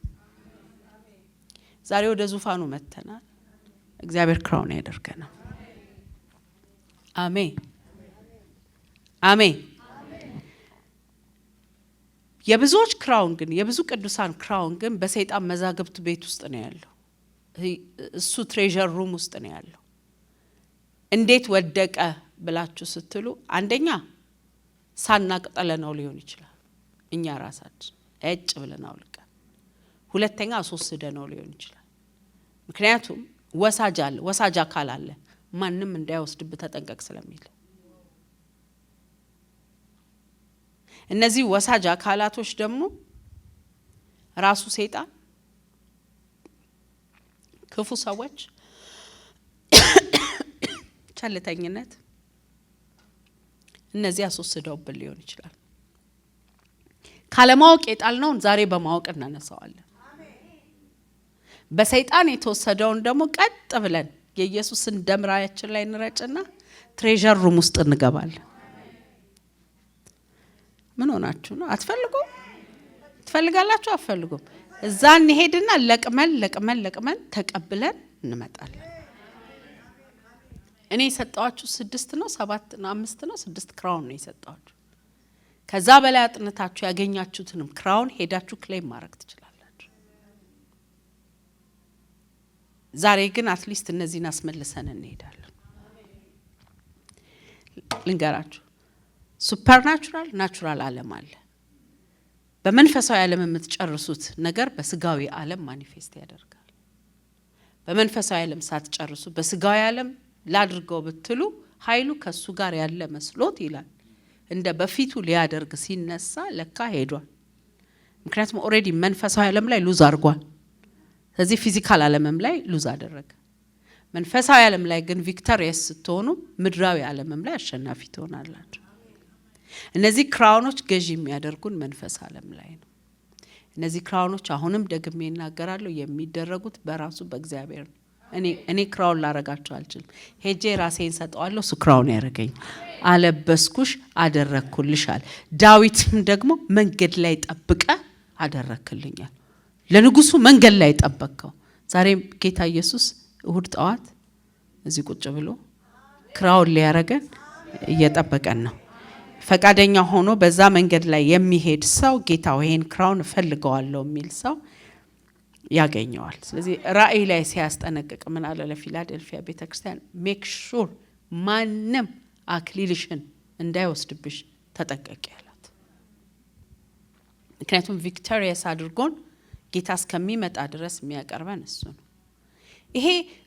ዛሬ ወደ ዙፋኑ መተናል። እግዚአብሔር ክራውን ያደርገናል። አሜን አሜን። የብዙዎች ክራውን ግን የብዙ ቅዱሳን ክራውን ግን በሰይጣን መዛግብት ቤት ውስጥ ነው ያለው። እሱ ትሬዠር ሩም ውስጥ ነው ያለው። እንዴት ወደቀ ብላችሁ ስትሉ አንደኛ ሳናቅጠለ ነው ሊሆን ይችላል። እኛ ራሳችን እጭ ብለን አውልቀን። ሁለተኛ አስወስደ ነው ሊሆን ይችላል። ምክንያቱም ወሳጅ አካል አለ፣ ማንም እንዳይወስድብ ተጠንቀቅ ስለሚል። እነዚህ ወሳጅ አካላቶች ደግሞ ራሱ ሰይጣን፣ ክፉ ሰዎች፣ ቸልተኝነት፣ እነዚህ አስወስደውብን ሊሆን ይችላል። ካለማወቅ የጣልነውን ዛሬ በማወቅ እናነሳዋለን። በሰይጣን የተወሰደውን ደግሞ ቀጥ ብለን የኢየሱስን ደም ራያችን ላይ እንረጭና ትሬዠር ሩም ውስጥ እንገባለን። ምን ሆናችሁ ነው? አትፈልጉም? ትፈልጋላችሁ? አትፈልጉም? እዛ እንሄድና ለቅመን ተቀብለን እንመጣለን። እኔ የሰጣችሁ 6 ነው 7 ነው 5 ነው 6 ክራውን ነው የሰጣችሁ። ከዛ በላይ አጥንታችሁ ያገኛችሁትንም ክራውን ሄዳችሁ ክሌም ማድረግ ትችላላችሁ። ዛሬ ግን አትሊስት እነዚህን አስመልሰን እንሄዳለን። ልንገራችሁ፣ ሱፐርናቹራል ናቹራል ዓለም አለ። በመንፈሳዊ ዓለም የምትጨርሱት ነገር በስጋዊ ዓለም ማኒፌስት ያደርጋል። በመንፈሳዊ ዓለም ሳትጨርሱ በስጋዊ ዓለም ላድርገው ብትሉ ኃይሉ ከሱ ጋር ያለ መስሎት ይላል እንደ በፊቱ ሊያደርግ ሲነሳ ለካ ሄዷል። ምክንያቱም ኦሬዲ መንፈሳዊ ዓለም ላይ ሉዝ አድርጓል። ስለዚህ ፊዚካል ዓለምም ላይ ሉዝ አደረገ። መንፈሳዊ ዓለም ላይ ግን ቪክቶሪየስ ስትሆኑ ምድራዊ ዓለምም ላይ አሸናፊ ትሆናላችሁ። እነዚህ ክራውኖች ገዢ የሚያደርጉን መንፈስ ዓለም ላይ ነው። እነዚህ ክራውኖች አሁንም ደግሜ እናገራለሁ የሚደረጉት በራሱ በእግዚአብሔር ነው እኔ ክራውን ላረጋችሁ አልችልም። ሄጄ ራሴን ሰጠዋለሁ፣ እሱ ክራውን ያረገኝ። አለበስኩሽ አደረኩልሻል። ዳዊትም ደግሞ መንገድ ላይ ጠብቀ አደረክልኛል። ለንጉሱ መንገድ ላይ ጠበቀው። ዛሬም ጌታ ኢየሱስ እሁድ ጠዋት እዚህ ቁጭ ብሎ ክራውን ሊያረገን እየጠበቀን ነው። ፈቃደኛ ሆኖ በዛ መንገድ ላይ የሚሄድ ሰው ጌታ ይሄን ክራውን ፈልገዋለሁ የሚል ሰው ያገኘዋል። ስለዚህ ራእይ ላይ ሲያስጠነቅቅ ምን አለ ለፊላዴልፊያ ቤተክርስቲያን? ሜክ ሹር ማንም አክሊልሽን እንዳይወስድብሽ ተጠንቀቂ ያላት። ምክንያቱም ቪክቶሪየስ አድርጎን ጌታ እስከሚመጣ ድረስ የሚያቀርበን እሱ ነው። ይሄ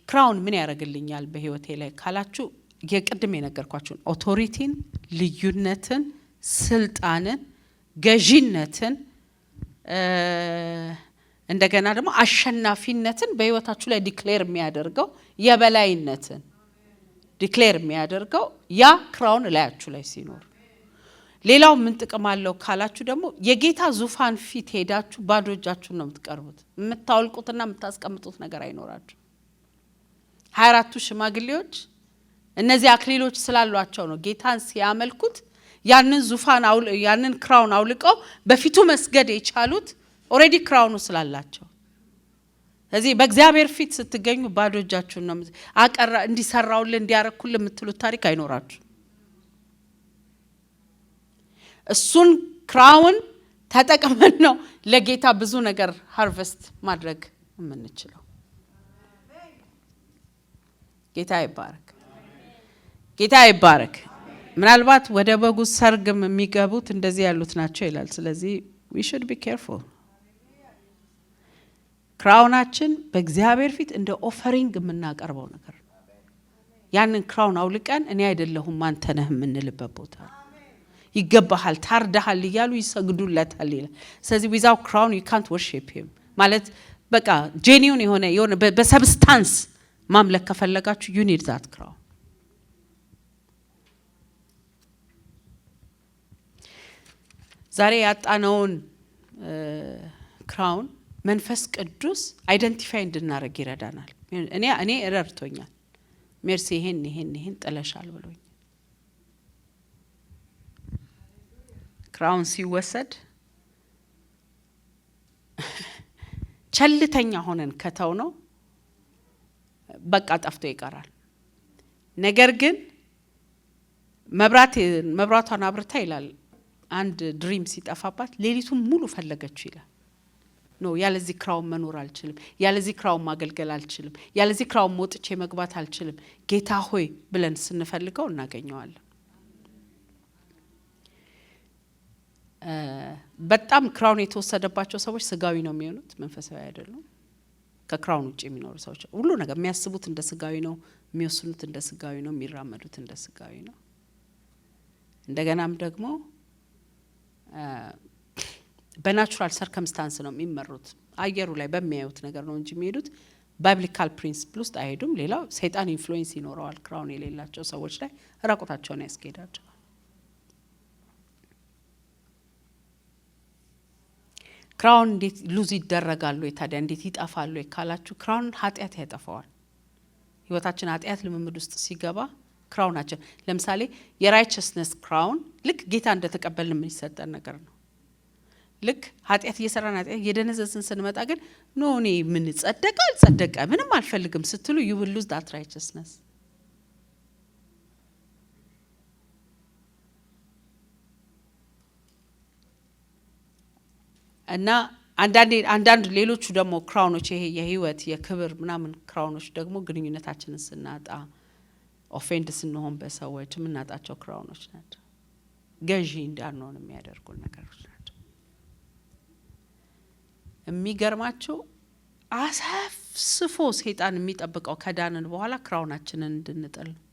ክራውን ምን ያደርግልኛል በህይወቴ ላይ ካላችሁ የቅድም የነገርኳችሁን ኦቶሪቲን፣ ልዩነትን፣ ስልጣንን፣ ገዢነትን እንደገና ደግሞ አሸናፊነትን በህይወታችሁ ላይ ዲክሌር የሚያደርገው የበላይነትን ዲክሌር የሚያደርገው ያ ክራውን ላያችሁ ላይ ሲኖር። ሌላው ምን ጥቅም አለው ካላችሁ ደግሞ የጌታ ዙፋን ፊት ሄዳችሁ ባዶ እጃችሁን ነው የምትቀርቡት። የምታወልቁትና የምታስቀምጡት ነገር አይኖራችሁ። 24ቱ ሽማግሌዎች እነዚህ አክሊሎች ስላሏቸው ነው ጌታን ሲያመልኩት ያንን ዙፋን ያንን ክራውን አውልቀው በፊቱ መስገድ የቻሉት ኦሬዲ ክራውኑ ስላላቸው። ስለዚህ በእግዚአብሔር ፊት ስትገኙ ባዶ እጃችሁን ነው አቀራ እንዲሰራውልን እንዲያረኩልን የምትሉት ታሪክ አይኖራችሁ። እሱን ክራውን ተጠቅመን ነው ለጌታ ብዙ ነገር ሃርቨስት ማድረግ የምንችለው። ጌታ ይባረክ፣ ጌታ ይባረክ። ምናልባት ወደ በጉ ሰርግም የሚገቡት እንደዚህ ያሉት ናቸው ይላል። ስለዚህ we should be careful። ክራውናችን በእግዚአብሔር ፊት እንደ ኦፈሪንግ የምናቀርበው ነገር ነው። ያንን ክራውን አውልቀን እኔ አይደለሁም አንተ ነህ የምንልበት ቦታ ይገባሃል፣ ታርዳሃል እያሉ ይሰግዱለታል ይላል። ስለዚህ without crown you can't worship him ማለት በቃ ጄኒውን የሆነ በሰብስታንስ ማምለክ ከፈለጋችሁ you need that crown። ዛሬ ያጣነውን ክራውን መንፈስ ቅዱስ አይደንቲፋይ እንድናረግ ይረዳናል። እኔ ረድቶኛል። ሜርሲ ይሄን ጥለሻል ብሎኝ ክራውን ሲወሰድ ቸልተኛ ሆነን ከተው ነው በቃ ጠፍቶ ይቀራል። ነገር ግን መብራቷን አብርታ ይላል አንድ ድሪም ሲጠፋባት ሌሊቱን ሙሉ ፈለገችው ይላል። ኖ ያለዚህ ክራውን መኖር አልችልም፣ ያለዚህ ክራውን ማገልገል አልችልም፣ ያለዚህ ክራውን ወጥቼ መግባት አልችልም፣ ጌታ ሆይ ብለን ስንፈልገው እናገኘዋለን። በጣም ክራውን የተወሰደባቸው ሰዎች ስጋዊ ነው የሚሆኑት፣ መንፈሳዊ አይደሉም። ከክራውን ውጭ የሚኖሩ ሰዎች ሁሉ ነገር የሚያስቡት እንደ ስጋዊ ነው፣ የሚወስኑት እንደ ስጋዊ ነው፣ የሚራመዱት እንደ ስጋዊ ነው። እንደገናም ደግሞ በናቹራል ሰርከምስታንስ ነው የሚመሩት። አየሩ ላይ በሚያዩት ነገር ነው እንጂ የሚሄዱት ባይብሊካል ፕሪንሲፕል ውስጥ አይሄዱም። ሌላው ሰይጣን ኢንፍሉዌንስ ይኖረዋል ክራውን የሌላቸው ሰዎች ላይ፣ ራቁታቸውን ያስኬዳቸዋል። ክራውን እንዴት ሉዝ ይደረጋሉ ታዲያ እንዴት ይጠፋሉ ካላችሁ ክራውን ኃጢአት ያጠፋዋል። ህይወታችን ኃጢአት ልምምድ ውስጥ ሲገባ ክራውናችን ለምሳሌ የራይቸስነስ ክራውን ልክ ጌታ እንደተቀበልን ምን ይሰጠን ነገር ነው። ልክ ኃጢአት እየሰራን ኃጢአት እየደነዘዝን ስንመጣ ግን ኖ እኔ ምን ጸደቀ ምንም አልፈልግም ስትሉ you will lose that righteousness። እና አንዳንድ ሌሎቹ ደግሞ ክራውኖች ይሄ የህይወት የክብር ምናምን ክራውኖች ደግሞ ግንኙነታችንን ስናጣ ኦፌንድ ስንሆን በሰዎች የምናጣቸው ክራውኖች ናቸው። ገዢ እንዳንሆን የሚያደርጉን ነገሮች ናቸው። የሚገርማችሁ አሰፍስፎ ሰይጣን የሚጠብቀው ከዳንን በኋላ ክራውናችንን እንድንጥል ነው።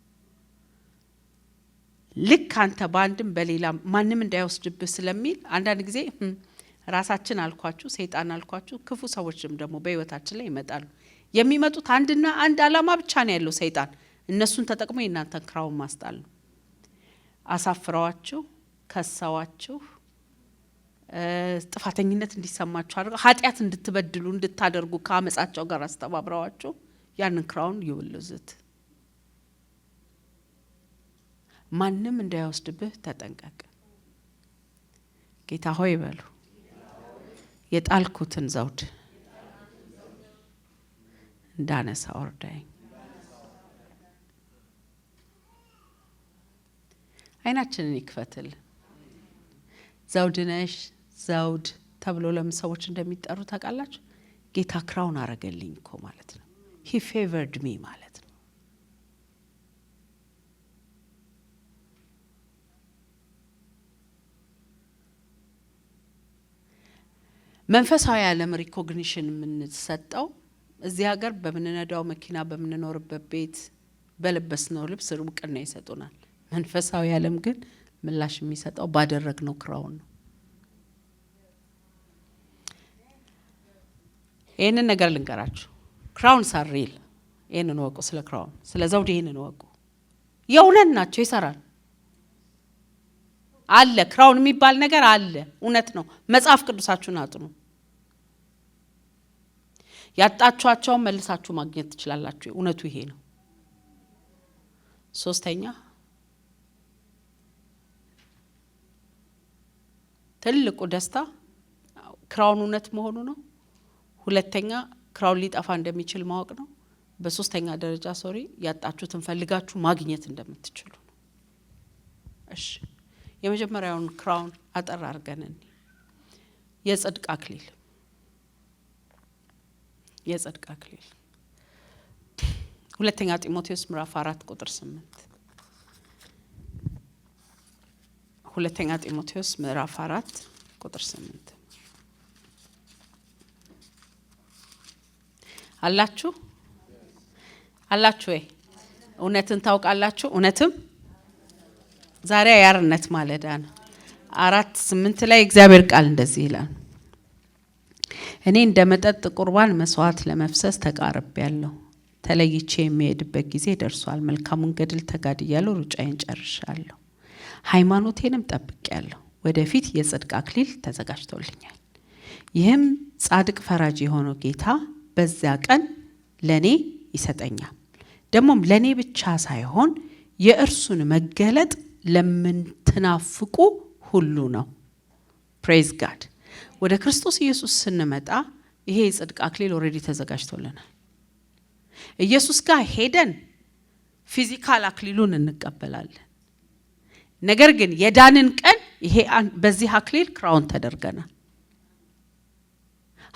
ልክ አንተ ባንድም በሌላ ማንም እንዳይወስድብህ ስለሚል አንዳንድ ጊዜ ራሳችን አልኳችሁ ሰይጣን አልኳችሁ ክፉ ሰዎችም ደግሞ በህይወታችን ላይ ይመጣሉ። የሚመጡት አንድና አንድ አላማ ብቻ ነው ያለው ሰይጣን። እነሱን ተጠቅሞ የናንተን ክራውን ማስጣል ነው። አሳፍረዋችሁ፣ ከሳዋችሁ፣ ጥፋተኝነት እንዲሰማችሁ አድርገው ኃጢአት እንድትበድሉ እንድታደርጉ ከአመጻቸው ጋር አስተባብረዋችሁ ያንን ክራውን ይውልዝት ማንም እንዳይወስድብህ ተጠንቀቅ። ጌታ ሆይ በሉ የጣልኩትን ዘውድ እንዳነሳ ወርዳኝ። አይናችንን ይክፈትል። ዘውድ ነሽ ዘውድ ተብሎ ለምሰዎች እንደሚጠሩ ታውቃላችሁ? ጌታ ክራውን አረገልኝ እኮ ማለት ነው። he favored me ማለት ነው። መንፈሳዊ ዓለም ሪኮግኒሽን የምንሰጠው እዚህ ሀገር በምንነዳው መኪና በምንኖርበት ቤት በለበስነው ልብስ እውቅና ይሰጡናል። መንፈሳዊ ዓለም ግን ምላሽ የሚሰጠው ባደረግነው ክራውን ነው። ይሄንን ነገር ልንገራችሁ። ክራውን ሳሪል ይሄንን ወቁ። ስለ ክራውን ስለ ዘውድ ይሄንን ወቁ። የእውነት ናቸው፣ ይሰራል አለ። ክራውን የሚባል ነገር አለ፣ እውነት ነው። መጽሐፍ ቅዱሳችሁን አጥኑ። ያጣችኋቸው መልሳችሁ ማግኘት ትችላላችሁ። እውነቱ ይሄ ነው። ሶስተኛ ትልቁ ደስታ ክራውን እውነት መሆኑ ነው። ሁለተኛ ክራውን ሊጠፋ እንደሚችል ማወቅ ነው። በሶስተኛ ደረጃ ያጣችሁትን ፈልጋችሁ ማግኘት እንደምትችሉ ነው። እሺ የመጀመሪያውን ክራውን አጠር አድርገን የጽድቅ አክሊል ሁለተኛ ጢሞቴዎስ ምዕራፍ 4 ቁጥር 8 ሁለተኛ ጢሞቴዎስ ምዕራፍ 4 ቁጥር 8 አላችሁ ወይ? እውነትን ታውቃላችሁ? እውነትም ዛሬ ያርነት ማለዳ ነው። 4:8 ላይ እግዚአብሔር ቃል እንደዚህ ይላል፣ እኔ እንደመጠጥ ቁርባን መስዋዕት ለመፍሰስ ተቃርቤያለሁ፣ ተለይቼ የሚሄድበት ጊዜ ደርሷል። መልካሙን ገድል ተጋድያለሁ፣ ሩጫዬን ጨርሻለሁ፣ ሃይማኖቴንም ጠብቄያለሁ። ወደፊት የጽድቅ አክሊል ተዘጋጅቶልኛል። ይህም ጻድቅ ፈራጅ የሆነው ጌታ በዚያ ቀን ለኔ ይሰጠኛል። ደግሞም ለኔ ብቻ ሳይሆን የእርሱን መገለጥ ለምትናፍቁ ሁሉ ነው። ፕሬዝ ጋድ። ወደ ክርስቶስ ኢየሱስ ስንመጣ ይሄ የጽድቅ አክሊል ኦሬዲ ተዘጋጅቶልናል። ኢየሱስ ጋር ሄደን ፊዚካል አክሊሉን እንቀበላለን። ነገር ግን የዳንን ቀን ይሄ በዚህ አክሊል ክራውን ተደርገናል።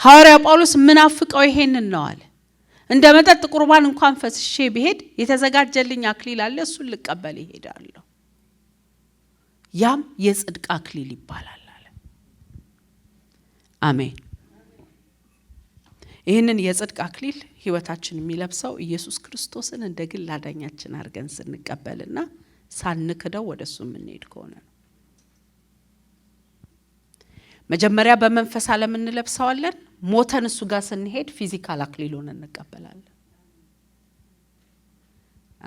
ሐዋርያ ጳውሎስ ምናፍቀው ይሄንን ነው አለ። እንደ መጠጥ ቁርባን እንኳን ፈስሼ ብሄድ የተዘጋጀልኝ አክሊል አለ፣ እሱን ልቀበል ይሄዳለሁ። ያም የጽድቅ አክሊል ይባላል አለ። አሜን። ይህንን የጽድቅ አክሊል ህይወታችን የሚለብሰው ኢየሱስ ክርስቶስን እንደ ግል አዳኛችን አድርገን ስንቀበልና ሳንክደው ወደሱ የምንሄድ ከሆነ ነው። መጀመሪያ በመንፈስ ዓለም እንለብሰዋለን። ሞተን እሱ ጋር ስንሄድ ፊዚካል አክሊሉን እንቀበላለን።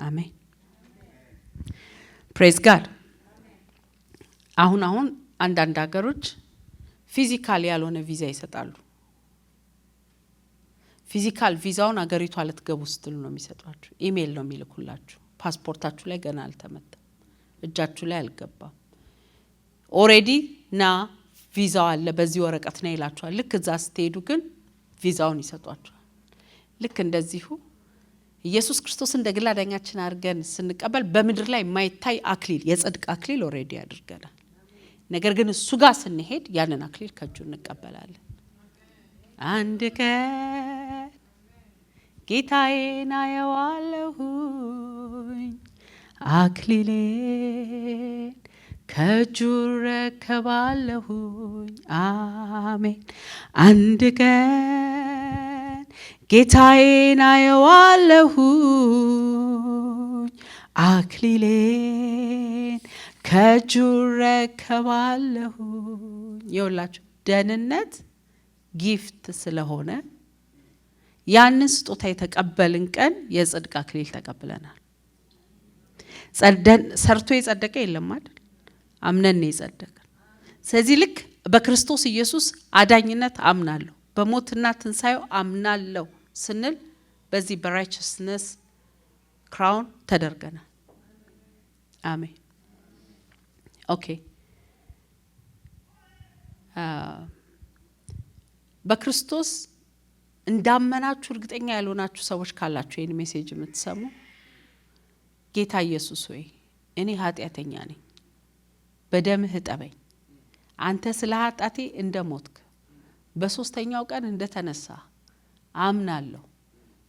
አሜን። ፕሬዝ ጋድ። አሁን አንዳንድ ሀገሮች ፊዚካል ያልሆነ ቪዛ ይሰጣሉ። ፊዚካል ቪዛውን ሀገሪቷ ልትገቡ ስትሉ ነው የሚሰጧችሁ። ኢሜል ነው የሚልኩላችሁ። ፓስፖርታችሁ ላይ ገና አልተመታም፣ እጃችሁ ላይ አልገባም። ኦሬዲ ና ቪዛው አለ በዚህ ወረቀት ነው ይላችኋል። ልክ እዛ ስትሄዱ ግን ቪዛውን ይሰጧችኋል። ልክ እንደዚሁ ኢየሱስ ክርስቶስ እንደ ግል አዳኛችን አድርገን ስንቀበል በምድር ላይ የማይታይ አክሊል የጽድቅ አክሊል ኦሬዲ ያድርገናል። ነገር ግን እሱ ጋር ስንሄድ ያንን አክሊል ከእጁ እንቀበላለን። አንድ ቀን ጌታዬን አየዋለሁኝ፣ አክሊሌን ከእጁ ረከባለሁኝ። አሜን። አንድ ቀን ጌታዬን አየዋለሁኝ፣ አክሊሌን ከእጁ ረከባለሁኝ። ይኸውላችሁ ደህንነት ጊፍት ስለሆነ ያንን ስጦታ የተቀበልን ቀን የጽድቅ አክሊል ተቀብለናል። ሰርቶ የጸደቀ የለም አይደል? አምነን የጸደቀን። ስለዚህ ልክ በክርስቶስ ኢየሱስ አዳኝነት አምናለሁ፣ በሞትና ትንሳኤው አምናለሁ ስንል በዚህ በራይቸስነስ ክራውን ተደርገናል። አሜን። ኦኬ በክርስቶስ እንዳመናችሁ እርግጠኛ ያልሆናችሁ ሰዎች ካላችሁ ይሄን ሜሴጅ የምትሰሙ ጌታ ኢየሱስ ሆይ እኔ ኃጢአተኛ ነኝ፣ በደምህ እጠበኝ፣ አንተ ስለ ኃጢአቴ እንደሞትክ በሶስተኛው ቀን እንደተነሳ አምናለሁ፣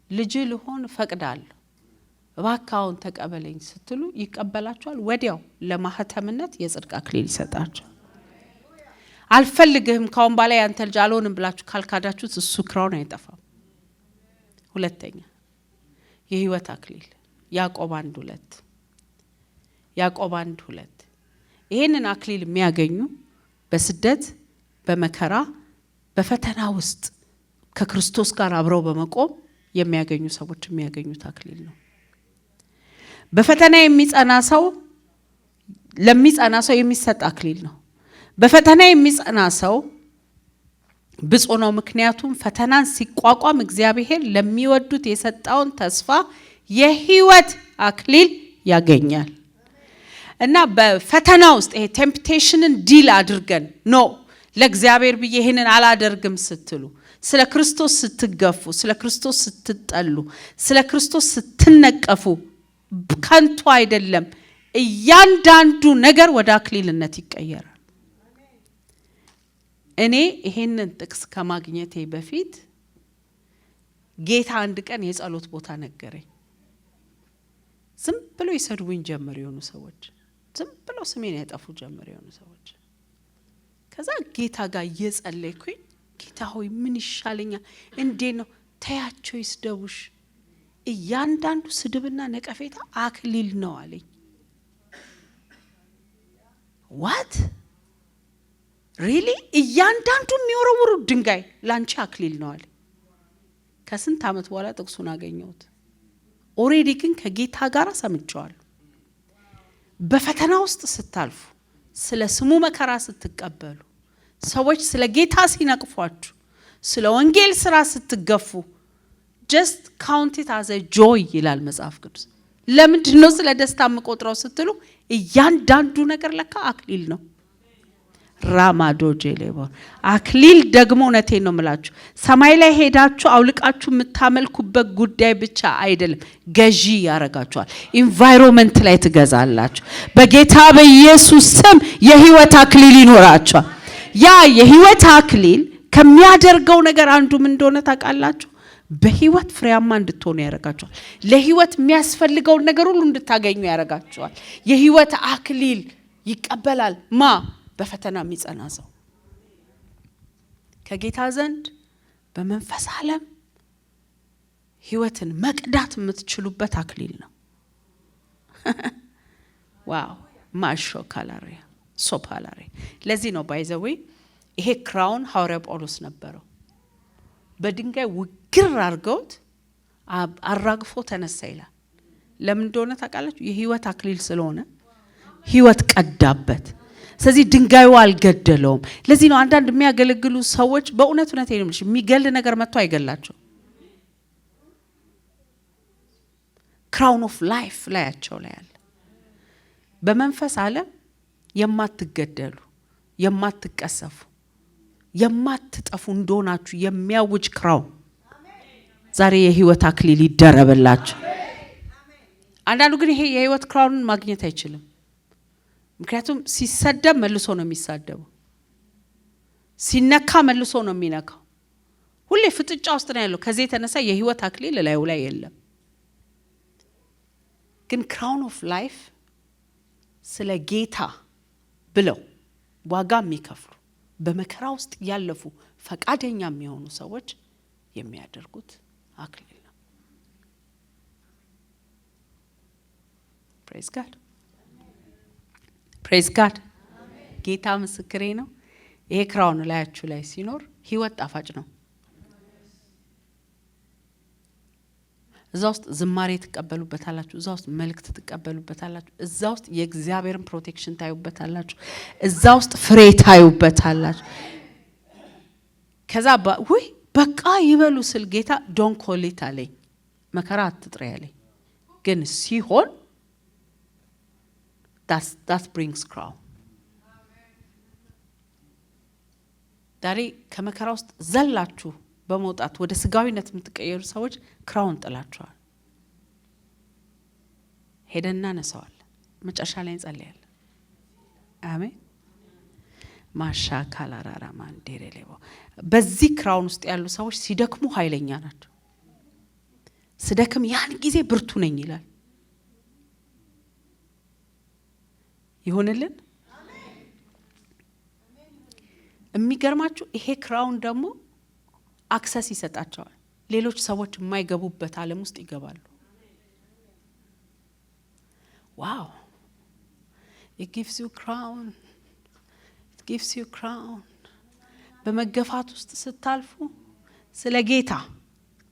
ልጅ ልሆን ፈቅዳለሁ፣ እባክህ ተቀበለኝ ስትሉ ይቀበላችኋል። ወዲያው ለማህተምነት የጽድቅ አክሊል ይሰጣችኋል። አልፈልግህም ካሁን በላይ አንተ ልጅ አልሆንም ብላችሁ ካልካዳችሁት እሱ ክራውን አይጠፋም። ሁለተኛ የህይወት አክሊል ያዕቆብ 1:2 ያዕቆብ 1:2 ይሄንን አክሊል የሚያገኙ በስደት በመከራ በፈተና ውስጥ ከክርስቶስ ጋር አብረው በመቆም የሚያገኙ ሰዎች የሚያገኙት አክሊል ነው። በፈተና የሚጸና ሰው ለሚጸና ሰው የሚሰጥ አክሊል ነው። በፈተና የሚጸና ሰው ብፁዕ ነው፣ ምክንያቱም ፈተናን ሲቋቋም እግዚአብሔር ለሚወዱት የሰጠውን ተስፋ የህይወት አክሊል ያገኛል። እና በፈተና ውስጥ ይሄ ቴምፕቴሽንን ዲል አድርገን ነው ለእግዚአብሔር ብዬ ይሄንን አላደርግም ስትሉ፣ ስለ ክርስቶስ ስትገፉ፣ ስለ ክርስቶስ ስትጠሉ፣ ስለ ክርስቶስ ስትነቀፉ ከንቱ አይደለም። እያንዳንዱ ነገር ወደ አክሊልነት ይቀየራል። እኔ ይሄንን ጥቅስ ከማግኘቴ በፊት ጌታ አንድ ቀን የጸሎት ቦታ ነገረኝ። ዝም ብሎ ይሰድቡኝ ጀመር የሆኑ ሰዎች፣ ዝም ብሎ ስሜን ያጠፉ ጀመር የሆኑ ሰዎች። ከዛ ጌታ ጋር እየጸለይኩኝ ጌታ ሆይ ምን ይሻለኛል? እንዴት ነው? ተያቸው ይስደቡሽ፣ እያንዳንዱ ስድብና ነቀፌታ አክሊል ነው አለኝ። ዋት ሪሊ? እያንዳንዱ የሚወረውሩ ድንጋይ ላንቺ አክሊል ነው አለኝ። ከስንት ዓመት በኋላ ጥቅሱን አገኘሁት። ኦሬዲ ግን ከጌታ ጋር ሰምቼዋለሁ። በፈተና ውስጥ ስታልፉ፣ ስለ ስሙ መከራ ስትቀበሉ፣ ሰዎች ስለ ጌታ ሲነቅፏችሁ፣ ስለ ወንጌል ስራ ስትገፉ just count it as a joy ይላል መጽሐፍ ቅዱስ። ለምንድን ነው ስለ ደስታ የምቆጥረው ስትሉ እያንዳንዱ ነገር ለካ አክሊል ነው። ራማዶጄሌቦን አክሊል ደግሞ እውነቴን ነው የምላችሁ ሰማይ ላይ ሄዳችሁ አውልቃችሁ የምታመልኩበት ጉዳይ ብቻ አይደለም፣ ገዢ ያረጋችኋል። ኢንቫይሮንመንት ላይ ትገዛላችሁ። በጌታ በኢየሱስ ስም የህይወት አክሊል ይኖራችኋል። ያ የህይወት አክሊል ከሚያደርገው ነገር አንዱ ምን እንደሆነ ታውቃላችሁ? በህይወት ፍሬያማ እንድትሆኑ ያረጋችኋል። ለህይወት የሚያስፈልገውን ነገር ሁሉ እንድታገኙ ያረጋችኋል። የህይወት አክሊል ይቀበላል ማ በፈተና የሚጸና ሰው። ከጌታ ዘንድ በመንፈስ ዓለም ህይወትን መቅዳት የምትችሉበት አክሊል ነው። ዋው ማሾ ካላሪያ ሶፓላሪ። ለዚህ ነው ባይዘዌ ይሄ ክራውን ሐዋርያ ጳውሎስ ነበረው። በድንጋይ ውግር አርገውት አራግፎ ተነሳ ይላል። ለምን እንደሆነ ታውቃላችሁ? የህይወት አክሊል ስለሆነ ህይወት ቀዳበት። ስለዚህ ድንጋዩ አልገደለውም። ለዚህ ነው አንዳንድ የሚያገለግሉ ሰዎች በእውነት የሚገል ነገር መጥቶ አይገላቸው። ክራውን ኦፍ ላይፍ ላያቸው ላይ አለ። በመንፈስ ዓለም የማትገደሉ፣ የማትቀሰፉ፣ የማትጠፉ እንደሆናችሁ የሚያውጅ ክራውን ዛሬ የህይወት አክሊል ይደረብላችሁ። አንዳንዱ ግን ይሄ የህይወት ክራውንን ማግኘት አይችልም። ምክንያቱም ሲሰደብ መልሶ ነው የሚሳደበው፣ ሲነካ መልሶ ነው የሚነካው። ሁሌ ፍጥጫ ውስጥ ነው ያለው። ከዚህ የተነሳ የህይወት አክሊል ላዩ ላይ የለም። ግን ክራውን ኦፍ ላይፍ ስለ ጌታ ብለው ዋጋ የሚከፍሉ በመከራ ውስጥ ያለፉ ፈቃደኛ የሚሆኑ ሰዎች የሚያደርጉት አክሊል ነው። ፕሬዝ ጋድ ፕሬዝ ጋድ። ጌታ ምስክሬ ነው። ይሄ ክራውን ላያችሁ ላይ ሲኖር ህይወት ጣፋጭ ነው። እዛ ውስጥ ዝማሬ ትቀበሉበታላችሁ፣ እዛ ውስጥ መልእክት ትቀበሉበታላችሁ፣ እዛ ውስጥ የእግዚአብሔርን ፕሮቴክሽን ታዩበታላችሁ፣ እዛ ውስጥ ፍሬ ታዩበታላችሁ። ከዛ ወይ በቃ ይበሉ ስል ጌታ ዶንት ኮል ኢት አለኝ። መከራ አትጥሪ ያለኝ ግን ሲሆን that brings crown ዛሬ ከመከራ ውስጥ ዘላችሁ በመውጣት ወደ ስጋዊነት የምትቀየሩ ሰዎች ክራውን ጥላችኋል። ሄደና ነሰዋል መጨረሻ ላይ እንጸልያለን። አሜን። ማሻካላራራ ማንዴሬሌቦ በዚህ ክራውን ውስጥ ያሉ ሰዎች ሲደክሙ ኃይለኛ ናቸው። ስደክም ያን ጊዜ ብርቱ ነኝ ይላል። ይሁንልን። የሚገርማችሁ ይሄ ክራውን ደግሞ አክሰስ ይሰጣቸዋል። ሌሎች ሰዎች የማይገቡበት ዓለም ውስጥ ይገባሉ። ዋው it gives you crown it gives you crown በመገፋት ውስጥ ስታልፉ ስለ ጌታ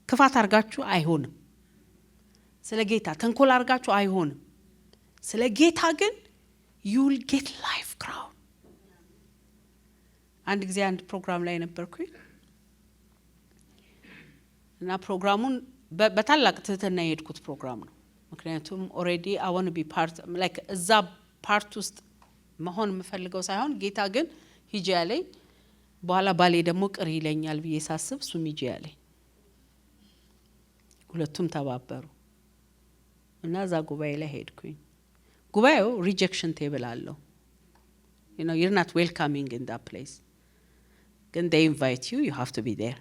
ክፋት አርጋችሁ አይሆንም። ስለ ጌታ ተንኮል አርጋችሁ አይሆንም። ስለ ጌታ ግን you will get life crown። አንድ ጊዜ አንድ ፕሮግራም ላይ ነበርኩኝ እና ፕሮግራሙን በታላቅ ትህትና የሄድኩት ፕሮግራም ነው። ምክንያቱም already I want to be part like እዛ ፓርት ውስጥ መሆን የምፈልገው ሳይሆን ጌታ ግን ሂጂ ያለኝ በኋላ ባሌ ደግሞ ቅር ይለኛል ብዬ ሳስብ እሱም ሂጂ ያለኝ ሁለቱም ተባበሩ እና እዛ ጉባኤ ላይ ሄድኩኝ። ጉባኤው ሪጀክሽን ቴብል አለው። you know you're not welcoming in that place ግን they invite you you have to be there።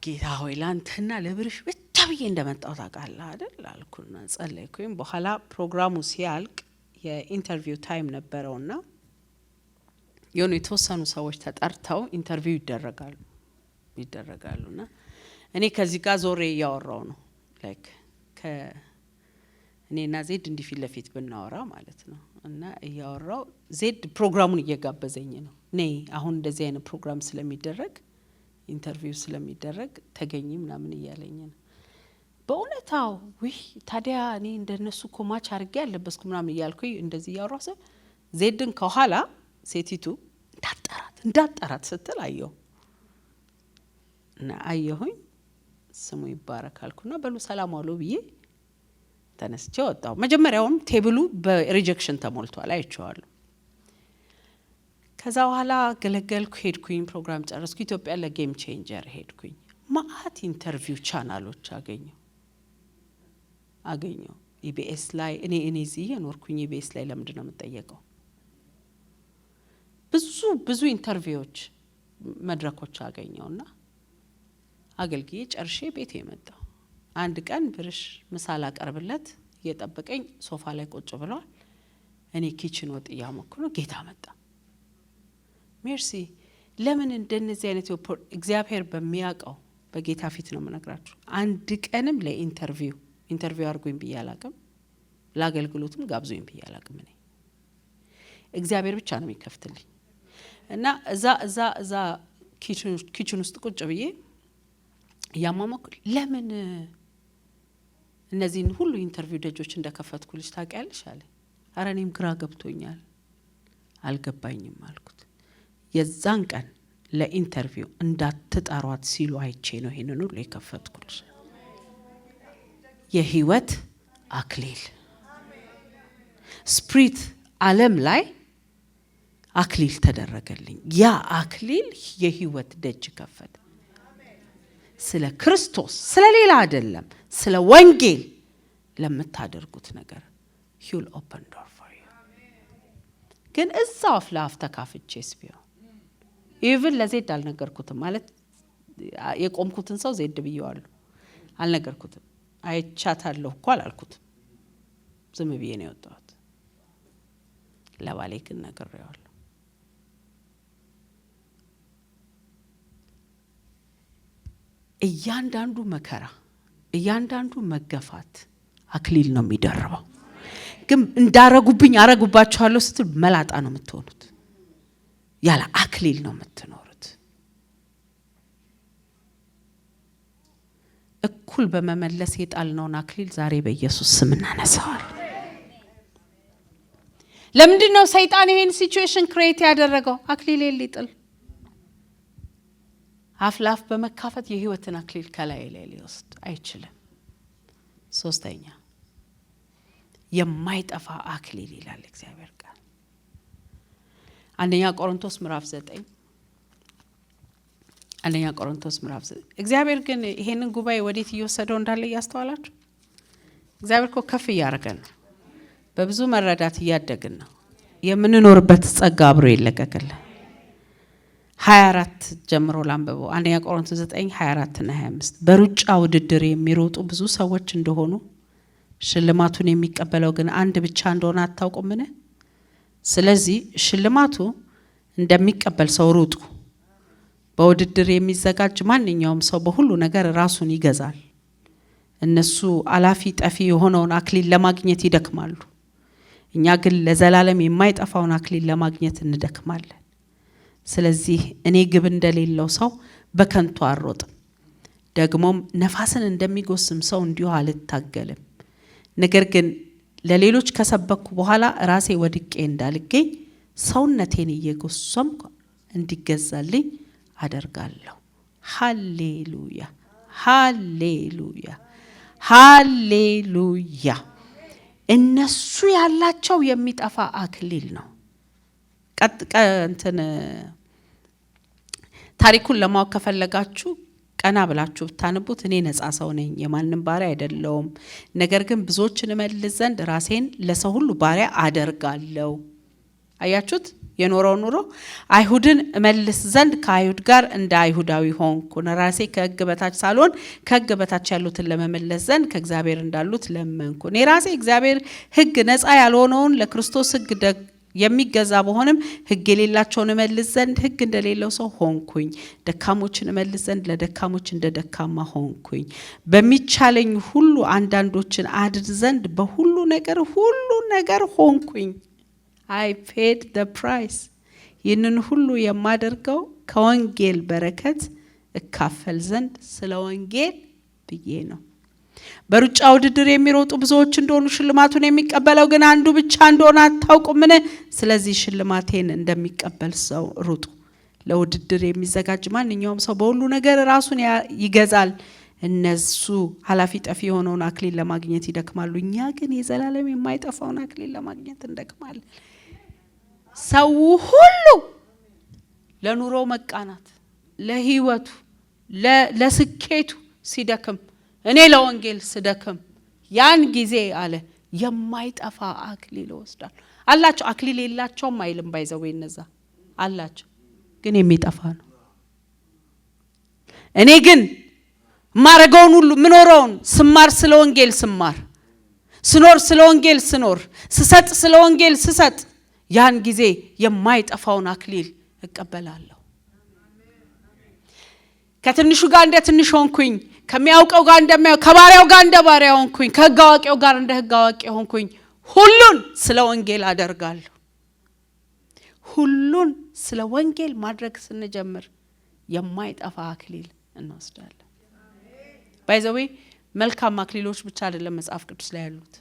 ጌታ ሆይ ላንተና ለብርሽ ብቻ ብዬ እንደመጣው ታውቃለህ አይደል አልኩና ጸለይኩኝ። በኋላ ፕሮግራሙ ሲያልቅ የኢንተርቪው ታይም ነበረውና የሆኑ የተወሰኑ ሰዎች ተጠርተው ኢንተርቪው ይደረጋሉና እኔ ከዚህ ጋር ዞሬ ያወራው ነው ላይክ እኔና ዜድ እንዲፊት ለፊት ብናወራ ማለት ነው እና ያወራው ዜድ ፕሮግራሙን እየጋበዘኝ ነው ነይ አሁን እንደዚህ አይነት ፕሮግራም ስለሚደረግ ኢንተርቪው ስለሚደረግ ተገኝ ምናምን እያለኝ ነው። በእውነታው ወይ ታዲያ እኔ እንደነሱ ኮማች አርጌ ያለበስኩ ምናምን እያልኩኝ እንደዚህ ያወራሰ ዜድን ከኋላ ሴቲቱ እንዳጠራት ስትል አየሁ እና አየሁኝ። ስሙ ይባረካልኩና በሉ ሰላም ዋሉ ብዬ ተነስቼ ወጣሁ። መጀመሪያውም ቴብሉ በሪጀክሽን ተሞልቷል አይቼዋለሁ። ከዛ በኋላ ገለገልኩ ሄድኩኝ ፕሮግራም ጨረስኩ። ኢትዮጵያ ለጌም ቼንጀር ሄድኩኝ። ማአት ኢንተርቪው ቻናሎች አገኘሁ ኢቢኤስ ላይ እኔ እዚህ የኖርኩኝ ኢቢኤስ ላይ ለምንድን ነው የምጠየቀው? ብዙ ኢንተርቪዎች መድረኮች አገኘውና አገልግዬ ጨርሼ ቤቴ መጣሁ። አንድ ቀን ብርሽ ምሳላ ቀርብለት እየጠበቀኝ ሶፋ ላይ ቁጭ ብሏል። እኔ ኪችን ወጥ እያሞኩ ነው። ጌታ መጣ። ሜርሲ ለምን እንደነዚህ አይነት እግዚአብሔር በሚያውቀው በጌታ ፊት ነው የምነግራችሁ። አንድ ቀንም ለኢንተርቪው አድርጎኝ ብዬ አላቅም። ለአገልግሎትም ጋብዞኝ ብዬ አላቅም። እኔ እግዚአብሔር ብቻ ነው የሚከፍትልኝ እና እዛ ኪችን ውስጥ ቁጭ ብዬ ያማሞክ ለምን እነዚህን ሁሉ ኢንተርቪው ደጆች እንደከፈትኩልሽ ታውቂያለሽ አለ። ኧረ እኔም ግራ ገብቶኛል አልገባኝም አልኩት። የዛን ቀን ለኢንተርቪው እንዳትጠሯት ሲሉ አይቼ ነው ይሄንን ሁሉ የከፈትኩልሽ። የህይወት አክሊል ስፕሪት ዓለም ላይ አክሊል ተደረገልኝ። ያ አክሊል የህይወት ደጅ ከፈተ። ስለ ክርስቶስ ስለ ሌላ አይደለም፣ ስለ ወንጌል ለምታደርጉት ነገር he will open door for you። ግን እዛው አፍላፍ ተካፍቼስ ቢሆን ኢቭን ለዜድ አልነገርኩትም። ማለት የቆምኩትን ሰው ዜድ ብየዋለሁ አልነገርኩትም። አይቻታለሁ እኮ አላልኩትም። ዝም ብዬ ነው የወጣሁት። ለባሌ ግን ነግሬዋለሁ። እያንዳንዱ መከራ እያንዳንዱ መገፋት አክሊል ነው የሚደርበው። ግን እንዳረጉብኝ አረጉባችኋለሁ ስትል መላጣ ነው የምትሆኑት። ያለ አክሊል ነው የምትኖሩት። እኩል በመመለስ የጣልነውን አክሊል ዛሬ በኢየሱስ ስም እናነሳዋለን። ለምንድን ነው ሰይጣን ይሄን ሲቹዌሽን ክሬት ያደረገው? አክሊል ሊጥል አፍላፍ በመካፈት የህይወትን አክሊል ከላይ ላይ ሊወስድ አይችልም። ሶስተኛ የማይጠፋ አክሊል ይላል እግዚአብሔር ቃል አንደኛ ቆሮንቶስ ምዕራፍ 9 እግዚአብሔር ግን ይሄንን ጉባኤ ወዴት እየወሰደው እንዳለ ያስተዋላችሁ? እግዚአብሔር እኮ ከፍ ያደርገን ነው። በብዙ መረዳት እያደግን ነው። የምንኖርበት ጸጋ አብሮ ይለቀቀል። 24 ጀምሮ ላንብበው። አንደኛ ቆሮንቶስ 9 24 እና 25 በሩጫ ውድድር የሚሮጡ ብዙ ሰዎች እንደሆኑ ሽልማቱን የሚቀበለው ግን አንድ ብቻ እንደሆነ አታውቁምን? ስለዚህ ሽልማቱ እንደሚቀበል ሰው ሩጡ። በውድድር የሚዘጋጅ ማንኛውም ሰው በሁሉ ነገር ራሱን ይገዛል። እነሱ አላፊ ጠፊ የሆነውን አክሊል ለማግኘት ይደክማሉ፣ እኛ ግን ለዘላለም የማይጠፋውን አክሊል ለማግኘት እንደክማለን። ስለዚህ እኔ ግብ እንደሌለው ሰው በከንቱ አልሮጥም፣ ደግሞም ነፋስን እንደሚጎስም ሰው እንዲሁ አልታገልም። ነገር ግን ለሌሎች ከሰበኩ በኋላ ራሴ ወድቄ እንዳልገኝ ሰውነቴን እየጎሰምኩ እንዲገዛልኝ አደርጋለሁ። ሃሌሉያ ሃሌሉያ ሃሌሉያ። እነሱ ያላቸው የሚጠፋ አክሊል ነው። ታሪኩን ለማወቅ ከፈለጋችሁ ቀና ብላችሁ ብታነቡት እኔ ነፃ ሰው ነኝ፣ የማንም ባሪያ አይደለሁም፣ ነገር ግን ብዙዎችን እመልስ ዘንድ ራሴን ለሰው ሁሉ ባሪያ አደርጋለሁ። አያችሁት? የኖረው ኑሮ አይሁድን እመልስ ዘንድ ከአይሁድ ጋር እንደ አይሁዳዊ ሆንኩ፣ ራሴ ከሕግ በታች ሳልሆን ከሕግ በታች ያሉትን ለመመለስ ዘንድ ከእግዚአብሔር እንዳሉት ለመንኩ። እኔ ራሴ እግዚአብሔር ሕግ ነፃ ያልሆነውን ለክርስቶስ ሕግ የሚገዛ በሆነም ሕግ የሌላቸውን እመልስ ዘንድ ሕግ እንደሌለው ሰው ሆንኩኝ። ደካሞችን እመልስ ዘንድ ለደካሞች እንደ ደካማ ሆንኩኝ። በሚቻለኝ ሁሉ አንዳንዶችን አድን ዘንድ በሁሉ ነገር ሆንኩኝ። I paid the price. ይህንን ሁሉ የማደርገው ከወንጌል በረከት እካፈል ዘንድ ስለ ወንጌል ብዬ ነው። በሩጫ ውድድር የሚሮጡ ብዙዎች እንደሆኑ ሽልማቱን የሚቀበለው ግን አንዱ ብቻ እንደሆነ አታውቁምን? ስለዚህ ሽልማቴን እንደሚቀበል ሰው ሩጡ። ለውድድር የሚዘጋጅ ማንኛውም ሰው በሁሉ ነገር ራሱን ይገዛል። እነሱ ኃላፊ ጠፊ የሆነውን አክሊል ለማግኘት ይደክማሉ፣ እኛ ግን የዘላለም የማይጠፋውን አክሊል ለማግኘት እንደክማለን። ሰው ሁሉ ለኑሮ መቃናት፣ ለህይወቱ፣ ለስኬቱ ሲደክም እኔ ለወንጌል ስደክም ያን ጊዜ አለ የማይጠፋ አክሊል ወስዳል አላቸው። አክሊል የላቸውም አይልም፣ ባይዘው እነዛ አላቸው ግን የሚጠፋ ነው። እኔ ግን ማረጋውን ሁሉ ምኖረውን ስማር ስለ ወንጌል ስማር፣ ስኖር ስለ ወንጌል ስኖር፣ ስሰጥ ስለ ወንጌል ስሰጥ ያን ጊዜ የማይጠፋውን አክሊል እቀበላለሁ። ከትንሹ ጋር እንደ ትንሽ ሆንኩኝ፣ ከሚያውቀው ጋር እንደሚያውቅ፣ ከባሪያው ጋር እንደ ባሪያ ሆንኩኝ፣ ከሕግ አዋቂው ጋር እንደ ሕግ አዋቂ ሆንኩኝ። ሁሉን ስለ ወንጌል አደርጋለሁ። ሁሉን ስለ ወንጌል ማድረግ ስንጀምር የማይጠፋ አክሊል እንወስዳለን። ባይዘዌ መልካም አክሊሎች ብቻ አይደለም መጽሐፍ ቅዱስ ላይ ያሉት፣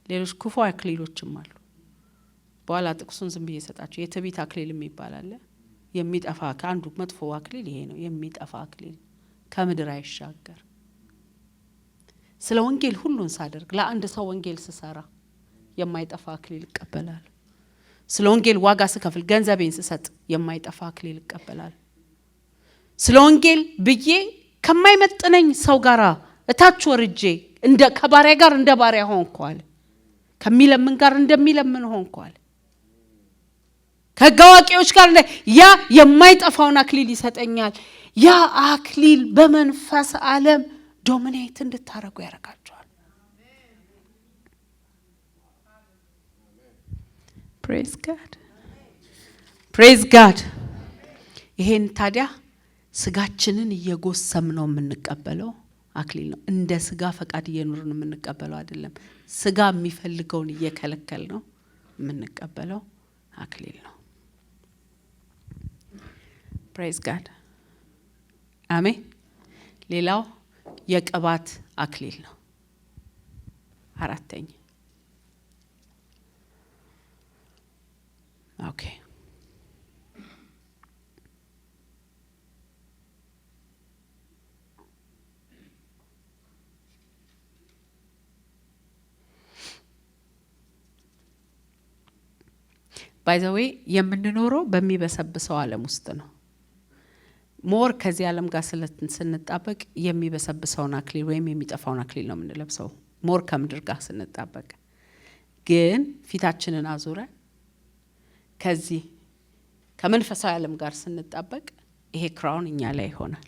ሌሎች ክፉ አክሊሎችም አሉ። በኋላ ጥቅሱን ዝም ብዬ ሰጣችሁ። የትዕቢት አክሊል የሚባል የሚጠፋ ከአንዱ መጥፎ አክሊል ይሄ ነው። የሚጠፋ አክሊል ከምድር አይሻገር። ስለ ወንጌል ሁሉን ሳደርግ፣ ለአንድ ሰው ወንጌል ስሰራ የማይጠፋ አክሊል እቀበላለሁ። ስለ ወንጌል ዋጋ ስከፍል፣ ገንዘቤን ስሰጥ የማይጠፋ አክሊል እቀበላለሁ። ስለ ወንጌል ብዬ ከማይመጥነኝ ሰው ጋር እታች ወርጄ እንደ ከባሪያ ጋር እንደ ባሪያ ሆንኳል፣ ከሚለምን ጋር እንደሚለምን ሆንኳል፣ ከሕግ አዋቂዎች ጋር ያ የማይጠፋውን አክሊል ይሰጠኛል። ያ አክሊል በመንፈስ ዓለም ዶሚኔት እንድታረጉ ያደርጋቸዋል። ፕሬዝ ጋድ። ይሄን ታዲያ ስጋችንን እየጎሰም ነው የምንቀበለው አክሊል ነው። እንደ ስጋ ፈቃድ እየኖርን የምንቀበለው አይደለም። ስጋ የሚፈልገውን እየከለከል ነው የምንቀበለው አክሊል ነው። ፕሬዝ ጋድ አሜን። ሌላው የቅባት አክሊል ነው። አራተኛ ኦኬ ባይ ዘ ዌይ የምንኖረው በሚበሰብሰው ዓለም ውስጥ ነው። ሞር ከዚህ ዓለም ጋር ስንጣበቅ የሚበሰብሰውን አክሊል ወይም የሚጠፋውን አክሊል ነው የምንለብሰው ሞር ከምድር ጋር ስንጣበቅ። ግን ፊታችንን አዙረን ከዚህ ከመንፈሳዊ ዓለም ጋር ስንጣበቅ ይሄ ክራውን እኛ ላይ ይሆናል።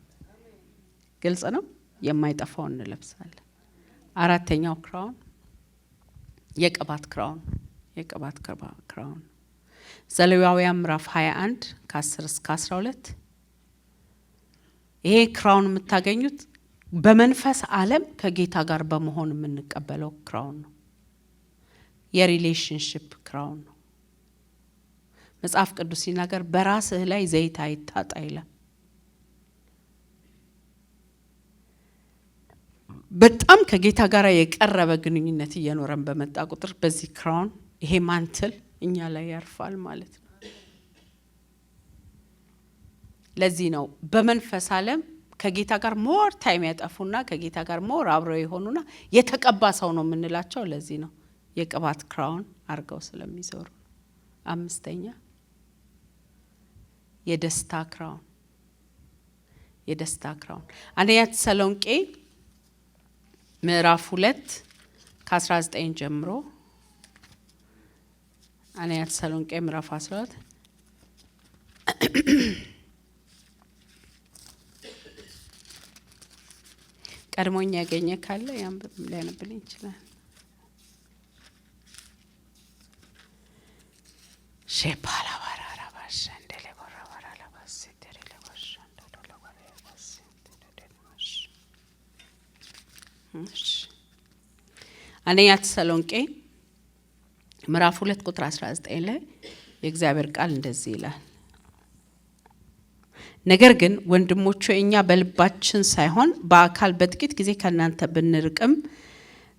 ግልጽ ነው። የማይጠፋውን እንለብሳለን። አራተኛው ክራውን የቅባት ክራውን ዘሌዋውያን ምዕራፍ 21 ከ10 እስከ 12 ይሄ ክራውን የምታገኙት በመንፈስ ዓለም ከጌታ ጋር በመሆን የምንቀበለው ክራውን ነው። የሪሌሽንሺፕ ክራውን ነው። መጽሐፍ ቅዱስ ሲናገር በራስህ ላይ ዘይት አይታጣ ይላል። በጣም ከጌታ ጋር የቀረበ ግንኙነት እየኖረን በመጣ ቁጥር በዚህ ክራውን ይሄ ማንትል እኛ ላይ ያርፋል ማለት ነው። ለዚህ ነው በመንፈስ ዓለም ከጌታ ጋር ሞር ታይም ያጠፉና ከጌታ ጋር ሞር አብረው የሆኑና የተቀባ ሰው ነው የምንላቸው። ለዚህ ነው የቅባት ክራውን አርገው ስለሚዞሩ። አምስተኛ የደስታ ክራውን አንደኛ ተሰሎንቄ ምዕራፍ 2 ከ19 ጀምሮ አንደኛ ተሰሎንቄ ምዕራፍ 12 ቀድሞኛ ያገኘ ካለ ያንብብ ሊያነብልኝ ይችላል። ሼፓላ ባራራ ባሽ እንደለ ወራወራ ለባስ ተሪለ ባሽ እንደለ ወራወራ ባስ ተደደማሽ አንደኛ ተሰሎንቄ ምዕራፍ 2 ቁጥር 19 ላይ የእግዚአብሔር ቃል እንደዚህ ይላል። ነገር ግን ወንድሞቹ እኛ በልባችን ሳይሆን በአካል በጥቂት ጊዜ ከናንተ ብንርቅም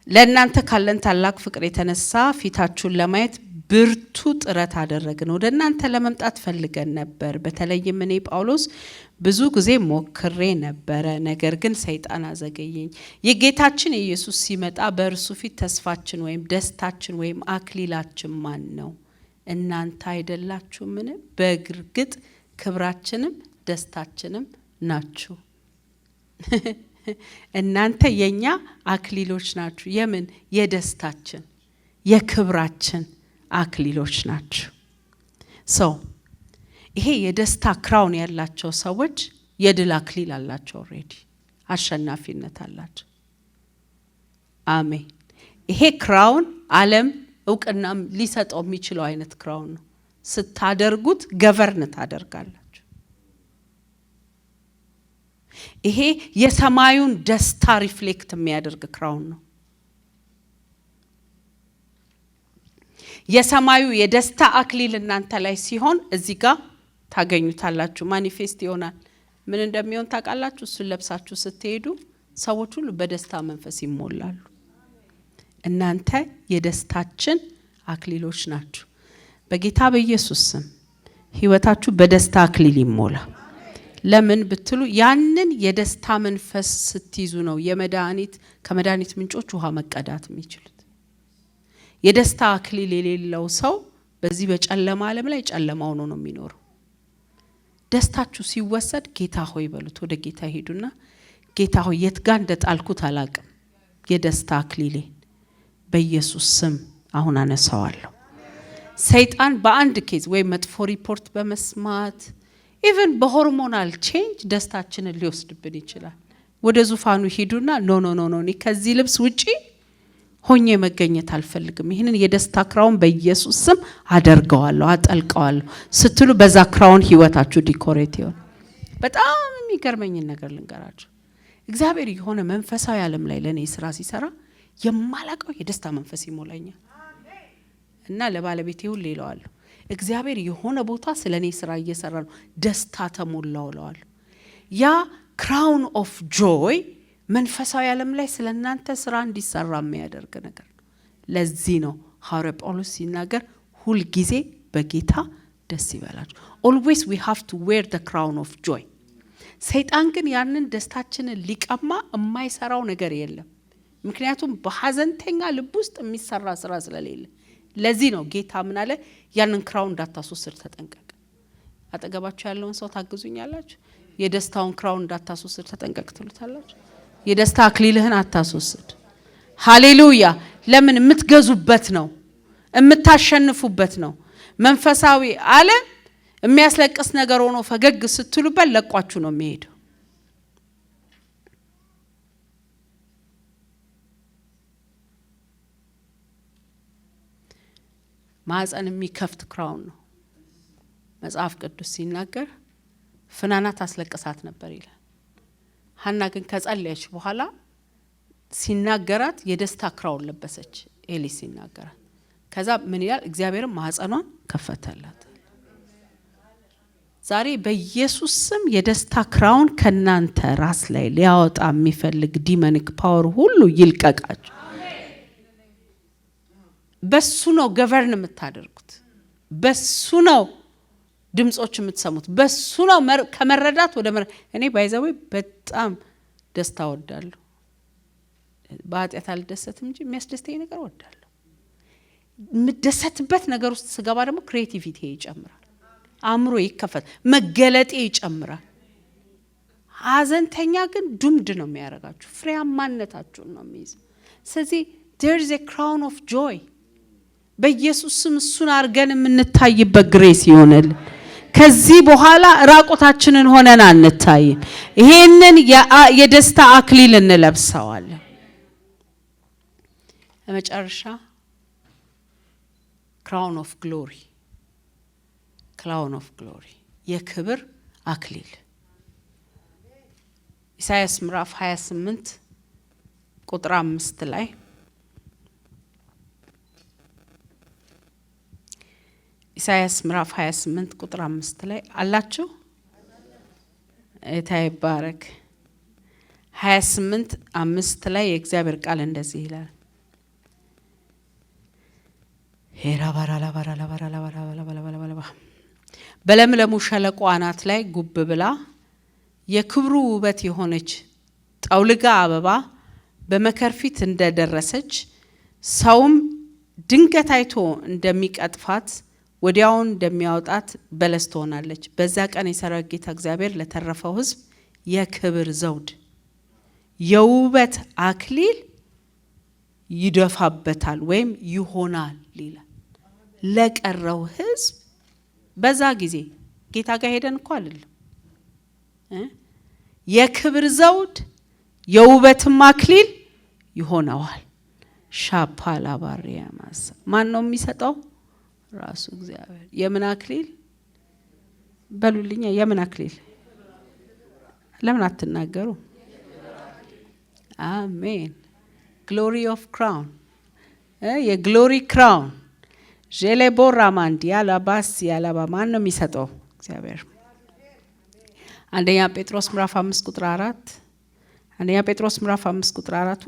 ለእናንተ ካለን ታላቅ ፍቅር የተነሳ ፊታችሁን ለማየት ብርቱ ጥረት አደረግን። ወደ እናንተ ለመምጣት ፈልገን ነበር። በተለይም እኔ ጳውሎስ ብዙ ጊዜ ሞክሬ ነበረ፣ ነገር ግን ሰይጣን አዘገየኝ። የጌታችን ኢየሱስ ሲመጣ በእርሱ ፊት ተስፋችን ወይም ደስታችን ወይም አክሊላችን ማን ነው? እናንተ አይደላችሁምን? በእርግጥ ክብራችንም ደስታችንም ናችሁ። እናንተ የኛ አክሊሎች ናችሁ። የምን? የደስታችን የክብራችን አክሊሎች ናችሁ። ሰው ይሄ የደስታ ክራውን ያላቸው ሰዎች የድል አክሊል አላቸው። ኦሬዲ አሸናፊነት አላቸው። አሜን። ይሄ ክራውን ዓለም እውቅናም ሊሰጠው የሚችለው አይነት ክራውን ነው። ስታደርጉት ገቨርን ታደርጋላችሁ። ይሄ የሰማዩን ደስታ ሪፍሌክት የሚያደርግ ክራውን ነው። የሰማዩ የደስታ አክሊል እናንተ ላይ ሲሆን እዚህ ጋር ታገኙታላችሁ። ማኒፌስት ይሆናል። ምን እንደሚሆን ታውቃላችሁ? እሱን ለብሳችሁ ስትሄዱ ሰዎች ሁሉ በደስታ መንፈስ ይሞላሉ። እናንተ የደስታችን አክሊሎች ናችሁ። በጌታ በኢየሱስ ስም ህይወታችሁ በደስታ አክሊል ይሞላ። ለምን ብትሉ ያንን የደስታ መንፈስ ስትይዙ ነው ከመድኃኒት ምንጮች ውሃ መቀዳት የሚችሉት። የደስታ አክሊል የሌለው ሰው በዚህ በጨለማ ዓለም ላይ ጨለማ ሆኖ ነው የሚኖረው። ደስታችሁ ሲወሰድ ጌታ ሆይ በሉት። ወደ ጌታ ሄዱና ጌታ ሆይ የት ጋር እንደጣልኩት አላቅም፣ የደስታ አክሊሌን በኢየሱስ ስም አሁን አነሳዋለሁ። ሰይጣን በአንድ ኬዝ ወይ መጥፎ ሪፖርት በመስማት ኢቭን በሆርሞናል ቼንጅ ደስታችንን ሊወስድብን ይችላል። ወደ ዙፋኑ ሂዱና ኖ ከዚህ ልብስ ውጪ ሆኜ መገኘት አልፈልግም፣ ይህንን የደስታ ክራውን በኢየሱስ ስም አደርገዋለሁ፣ አጠልቀዋለሁ ስትሉ በዛ ክራውን ህይወታችሁ ዲኮሬት ይሆን። በጣም የሚገርመኝ ነገር ልንገራችሁ። እግዚአብሔር የሆነ መንፈሳዊ ዓለም ላይ ለኔ ስራ ሲሰራ የማላቀው የደስታ መንፈስ ይሞላኛል እና ለባለቤቴ ሁሉ ይለዋለሁ፣ እግዚአብሔር የሆነ ቦታ ስለኔ ስራ እየሰራ ነው፣ ደስታ ተሞላው እለዋለሁ። ያ ክራውን ኦፍ ጆይ መንፈሳዊ ዓለም ላይ ስለናንተ ስራ እንዲሰራ የሚያደርግ ነገር ነው። ለዚህ ነው ሐዋርያ ጳውሎስ ሲናገር ሁል ጊዜ በጌታ ደስ ይበላችሁ። always we have to wear the crown of joy። ሰይጣን ግን ያንን ደስታችንን ሊቀማ የማይሰራው ነገር የለም። ምክንያቱም በሐዘንተኛ ልብ ውስጥ የሚሰራ ስራ ስለሌለ ለዚህ ነው ጌታ ምን አለ? ያንን ክራውን እንዳታስወስድ ተጠንቀቅ። አጠገባችሁ ያለውን ሰው ታግዙኛላችሁ? የደስታውን ክራውን እንዳታስወስድ ተጠንቀቅ ትሉታላችሁ? የደስታ አክሊልህን አታስወስድ። ሃሌሉያ። ለምን? የምትገዙበት ነው፣ የምታሸንፉበት ነው። መንፈሳዊ ዓለም የሚያስለቅስ ነገር ሆኖ ፈገግ ስትሉበት ለቋችሁ ነው የሚሄደው። ማህፀን የሚከፍት ክራውን ነው። መጽሐፍ ቅዱስ ሲናገር ፍናናት አስለቅሳት ነበር ይላል። ሐና ግን ከጸለየች በኋላ ሲናገራት የደስታ ክራውን ለበሰች። ኤሊ ሲናገራት ከዛ ምን ይላል? እግዚአብሔርም ማህፀኗን ከፈተላት። ዛሬ በኢየሱስ ስም የደስታ ክራውን ከናንተ ራስ ላይ ሊያወጣ የሚፈልግ ዲመኒክ ፓወር ሁሉ ይልቀቃችሁ። በሱ ነው ገቨርን የምታደርጉት፣ በሱ ነው ድምጾች የምትሰሙት፣ በሱ ነው ከመረዳት ወደ እኔ ባይዘው በጣም ደስታ ወዳለሁ። በኃጢአት አልደሰትም እንጂ የሚያስደስተኝ ነገር ወዳለሁ። የምደሰትበት ነገር ውስጥ ስገባ ደግሞ ክሬቲቪቲ ይጨምራል፣ አእምሮ ይከፈት፣ መገለጤ ይጨምራል። ሀዘንተኛ ግን ዱምድ ነው የሚያደርጋችሁ፣ ፍሬያማነታችሁን ነው የሚይዘው። ስለዚህ there is a crown of joy በኢየሱስ ስም እሱን አርገን የምንታይበት ግሬስ ይሆናል። ከዚህ በኋላ ራቆታችንን ሆነን አንታይም። ይሄንን የደስታ አክሊል እንለብሰዋለን። ለመጨረሻ crown of glory የክብር አክሊል ኢሳይያስ ምዕራፍ 28 ቁጥር 5 ላይ ኢሳይያስ ምዕራፍ 28 ቁጥር 5 ላይ አላችሁ? እታይባረክ 28 5 ላይ የእግዚአብሔር ቃል እንደዚህ ይላል። በለምለሙ ሸለቆ አናት ላይ ጉብ ብላ የክብሩ ውበት የሆነች ጠውልጋ አበባ በመከር ፊት እንደደረሰች ሰውም ድንገት አይቶ እንደሚቀጥፋት ወዲያውን እንደሚያወጣት በለስ ትሆናለች። በዛ ቀን የሰራዊት ጌታ እግዚአብሔር ለተረፈው ሕዝብ የክብር ዘውድ የውበት አክሊል ይደፋበታል ወይም ይሆናል ይላል። ለቀረው ሕዝብ በዛ ጊዜ ጌታ ጋር ሄደን እኮ አይደለም የክብር ዘውድ የውበትም አክሊል ይሆነዋል። ሻፓላ ባሪያማስ ማን ነው የሚሰጠው? ራሱ እግዚአብሔር። የምን አክሊል በሉልኛ? የምን አክሊል? ለምን አትናገሩ? አሜን። ግሎሪ ኦፍ ክራውን የግሎሪ ክራውን ጄሌቦራ ማንዲ ያላባስ ያላባ ማን ነው የሚሰጠው? እግዚአብሔር። አንደኛ ጴጥሮስ ምዕራፍ 5 ቁጥር 4 አንደኛ ጴጥሮስ ምዕራፍ 5 ቁጥር 4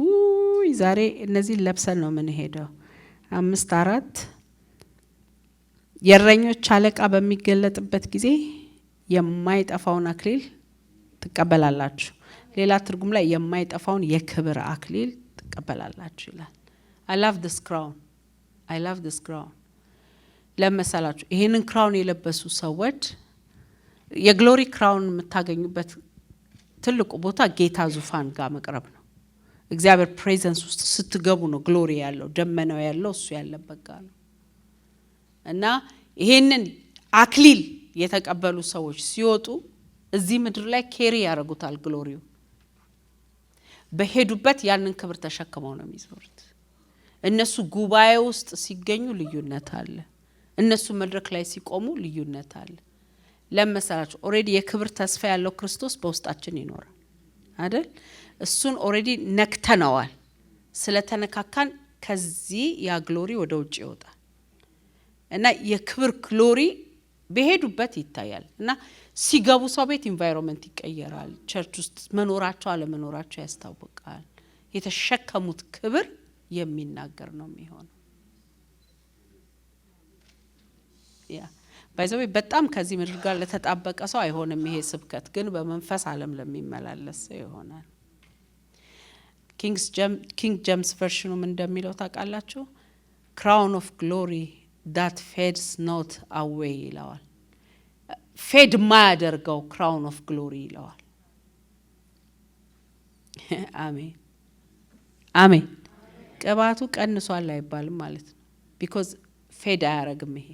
ዛሬ እነዚህ ለብሰን ነው ምን ሄደው 5:4 የእረኞች አለቃ በሚገለጥበት ጊዜ የማይጠፋውን አክሊል ትቀበላላችሁ። ሌላ ትርጉም ላይ የማይጠፋውን የክብር አክሊል ትቀበላላችሁ ይላል። I love this crown ለመሰላችሁ ይሄንን ክራውን የለበሱ ሰዎች የግሎሪ ክራውን የምታገኙበት ትልቁ ቦታ ጌታ ዙፋን ጋር መቅረብ ነው። እግዚአብሔር ፕሬዘንስ ውስጥ ስትገቡ ነው ግሎሪ ያለው፣ ደመናው ያለው እሱ ያለበት ጋር ነው። እና ይሄንን አክሊል የተቀበሉ ሰዎች ሲወጡ እዚህ ምድር ላይ ኬሪ ያደርጉታል። ግሎሪው በሄዱበት ያንን ክብር ተሸክመው ነው የሚዞሩት። እነሱ ጉባኤ ውስጥ ሲገኙ ልዩነት አለ፣ እነሱ መድረክ ላይ ሲቆሙ ልዩነት አለ። ለምሳሌ ኦሬዲ የክብር ተስፋ ያለው ክርስቶስ በውስጣችን ይኖራል አይደል? እሱን ኦሬዲ ነክተነዋል። ስለተነካካን ከዚህ ያ ግሎሪ ወደ ውጭ ይወጣል እና የክብር ግሎሪ በሄዱበት ይታያል። እና ሲገቡ ሰው ቤት ኢንቫይሮንመንት ይቀየራል። ቸርች ውስጥ መኖራቸው አለመኖራቸው ያስታውቃል። የተሸከሙት ክብር የሚናገር ነው የሚሆነው። ያ ባይዘው በጣም ከዚህ ምድር ጋር ለተጣበቀ ሰው አይሆንም ይሄ ስብከት፣ ግን በመንፈስ ዓለም ለሚመላለስ ሰው ይሆናል። ኪንግ ጄምስ ቨርሽኑም እንደሚለው ታውቃላችሁ፣ crown of glory that fades not away ይለዋል። ፌድ ማያደርገው crown of glory ይለዋል። አሜን አሜን። ቅባቱ ቀንሷል አይባልም ማለት ነው። because ፌድ አያረግም። ይሄ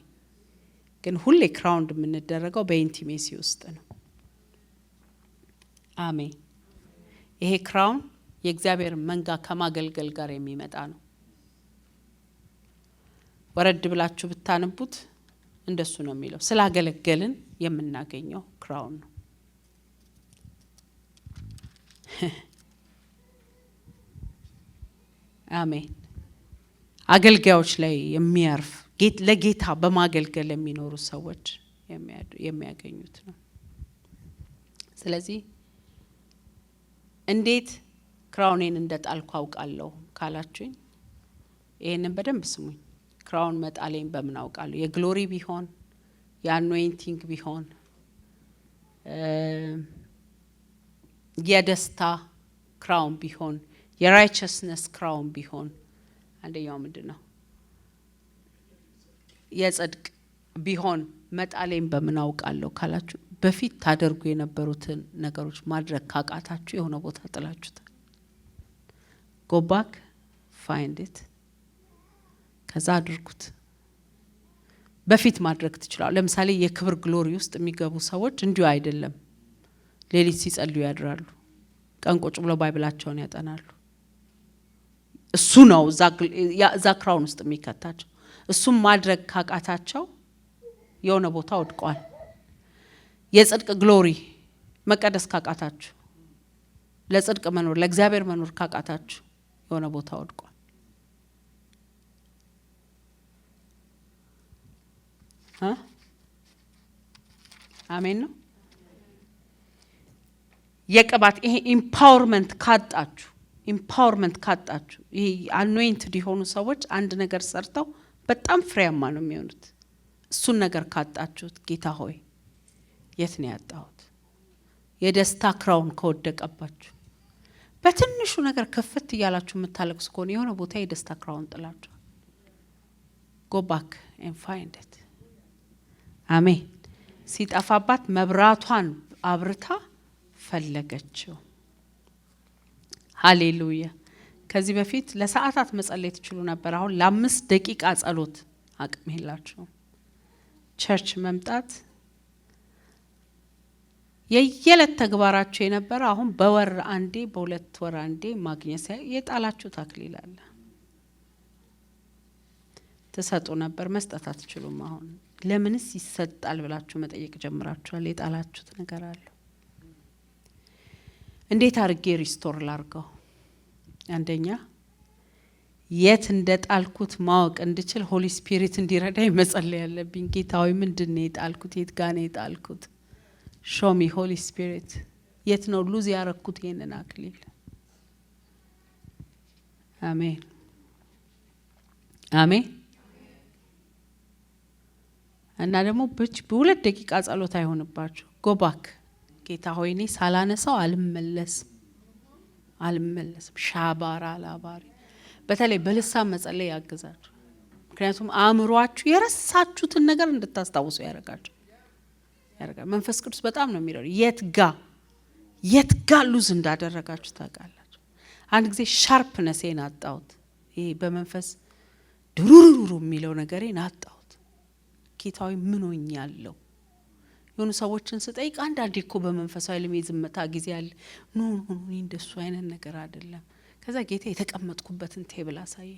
ግን ሁሌ ክራውንድ የምንደረገው በኢንቲሜሲ ውስጥ ነው። አሜን። ይሄ ክራውን የእግዚአብሔር መንጋ ከማገልገል ጋር የሚመጣ ነው። ወረድ ብላችሁ ብታነቡት እንደሱ ነው የሚለው። ስላገለገልን የምናገኘው ክራውን ነው። አሜን። አገልጋዮች ላይ የሚያርፍ ለጌታ በማገልገል የሚኖሩ ሰዎች የሚያገኙት ነው። ስለዚህ እንዴት ክራውኔን እንደጣልኩ አውቃለሁ ካላችሁኝ ይሄንን በደንብ ስሙኝ። ክራውን መጣሌን በምን አውቃለሁ? የግሎሪ ቢሆን የአኖይንቲንግ ቢሆን የደስታ ክራውን ቢሆን የራይቸስነስ ክራውን ቢሆን አንደኛው ምንድነው? የጽድቅ ቢሆን መጣሌን በምን አውቃለሁ ካላችሁ በፊት ታደርጉ የነበሩትን ነገሮች ማድረግ ካቃታችሁ የሆነ ቦታ ጥላችሁት go back find it ከዛ አድርጉት። በፊት ማድረግ ትችላሉ። ለምሳሌ የክብር ግሎሪ ውስጥ የሚገቡ ሰዎች እንዲሁ አይደለም። ሌሊት ሲጸልዩ ያድራሉ። ቀን ቁጭ ብለው ባይብላቸውን ያጠናሉ። እሱ ነው እዛ ክራውን ውስጥ የሚከታቸው። እሱም ማድረግ ካቃታቸው የሆነ ቦታ ወድቀዋል። የጽድቅ ግሎሪ መቀደስ ካቃታችሁ፣ ለጽድቅ መኖር ለእግዚአብሔር መኖር ካቃታችሁ የሆነ ቦታ ወድቀዋል። አሜን ነው። የቅባት ይሄ ኢምፓወርመንት ካጣችሁ ይሄ አኖይንትድ የሆኑ ሰዎች አንድ ነገር ሰርተው በጣም ፍሬያማ ነው የሚሆኑት። እሱን ነገር ካጣችሁት ጌታ ሆይ የት ነው ያጣሁት? የደስታ ክራውን ከወደቀባችሁ በትንሹ ነገር ከፍት እያላችሁ የምታለቅሱ ከሆነ የሆነ ቦታ የደስታ ክራውን ጥላችሁ go back and find it። አሜን። ሲጠፋባት መብራቷን አብርታ ፈለገችው። ሃሌሉያ። ከዚህ በፊት ለሰዓታት መጸለይ ትችሉ ነበር። አሁን ለ5 ደቂቃ ጸሎት አቅም የላችሁ። ቸርች መምጣት የየለት ተግባራችሁ የነበረ አሁን በወር አንዴ በሁለት ወር አንዴ ማግኘት የጣላችሁ ታክሊል አለ። ተሰጡ ነበር መስጠት አትችሉም። አሁን ለምንስ ይሰጣል ብላችሁ መጠየቅ ጀምራችኋል። የጣላችሁት ነገር አለ። እንዴት አርጌ ሪስቶር ላርገው? አንደኛ የት እንደጣልኩት ማወቅ እንድችል ሆሊ ስፒሪት እንዲረዳኝ መጸለይ ያለብኝ። ጌታዊ ምንድነው የጣልኩት? የት ጋር ነው የጣልኩት? show me holy spirit። የት ነው ሉዝ ያረኩት ይሄንን አክሊል? አሜን አሜን። እና ደግሞ በ2 ደቂቃ ጸሎት አይሆንባችሁ። go back ጌታ ሆይ እኔ ሳላነሳው አልመለስም። ሻባራ ላባሪ በተለይ በልሳን መጸለይ ያግዛችሁ። ምክንያቱም አእምሯችሁ የረሳችሁትን ነገር እንድታስታውሱ ያደርጋችሁ። መንፈስ ቅዱስ በጣም ነው የሚረዳው። የት ጋ ሉዝ እንዳደረጋችሁ ታውቃላችሁ። አንድ ጊዜ ሻርፕነሴን አጣሁት። ይሄ በመንፈስ ድሩሩሩ የሚለው ነገሬን አጣሁት። ጌታዊ ምን ሆኛለሁ? የሆኑ ሰዎችን ስጠይቅ አንዳንዴ እኮ በመንፈሳዊ ልሜ ዝምታ ጊዜ አለ። ኖ እንደሱ አይነት ነገር አይደለም። ከዛ ጌታ የተቀመጥኩበትን ቴብል አሳየ።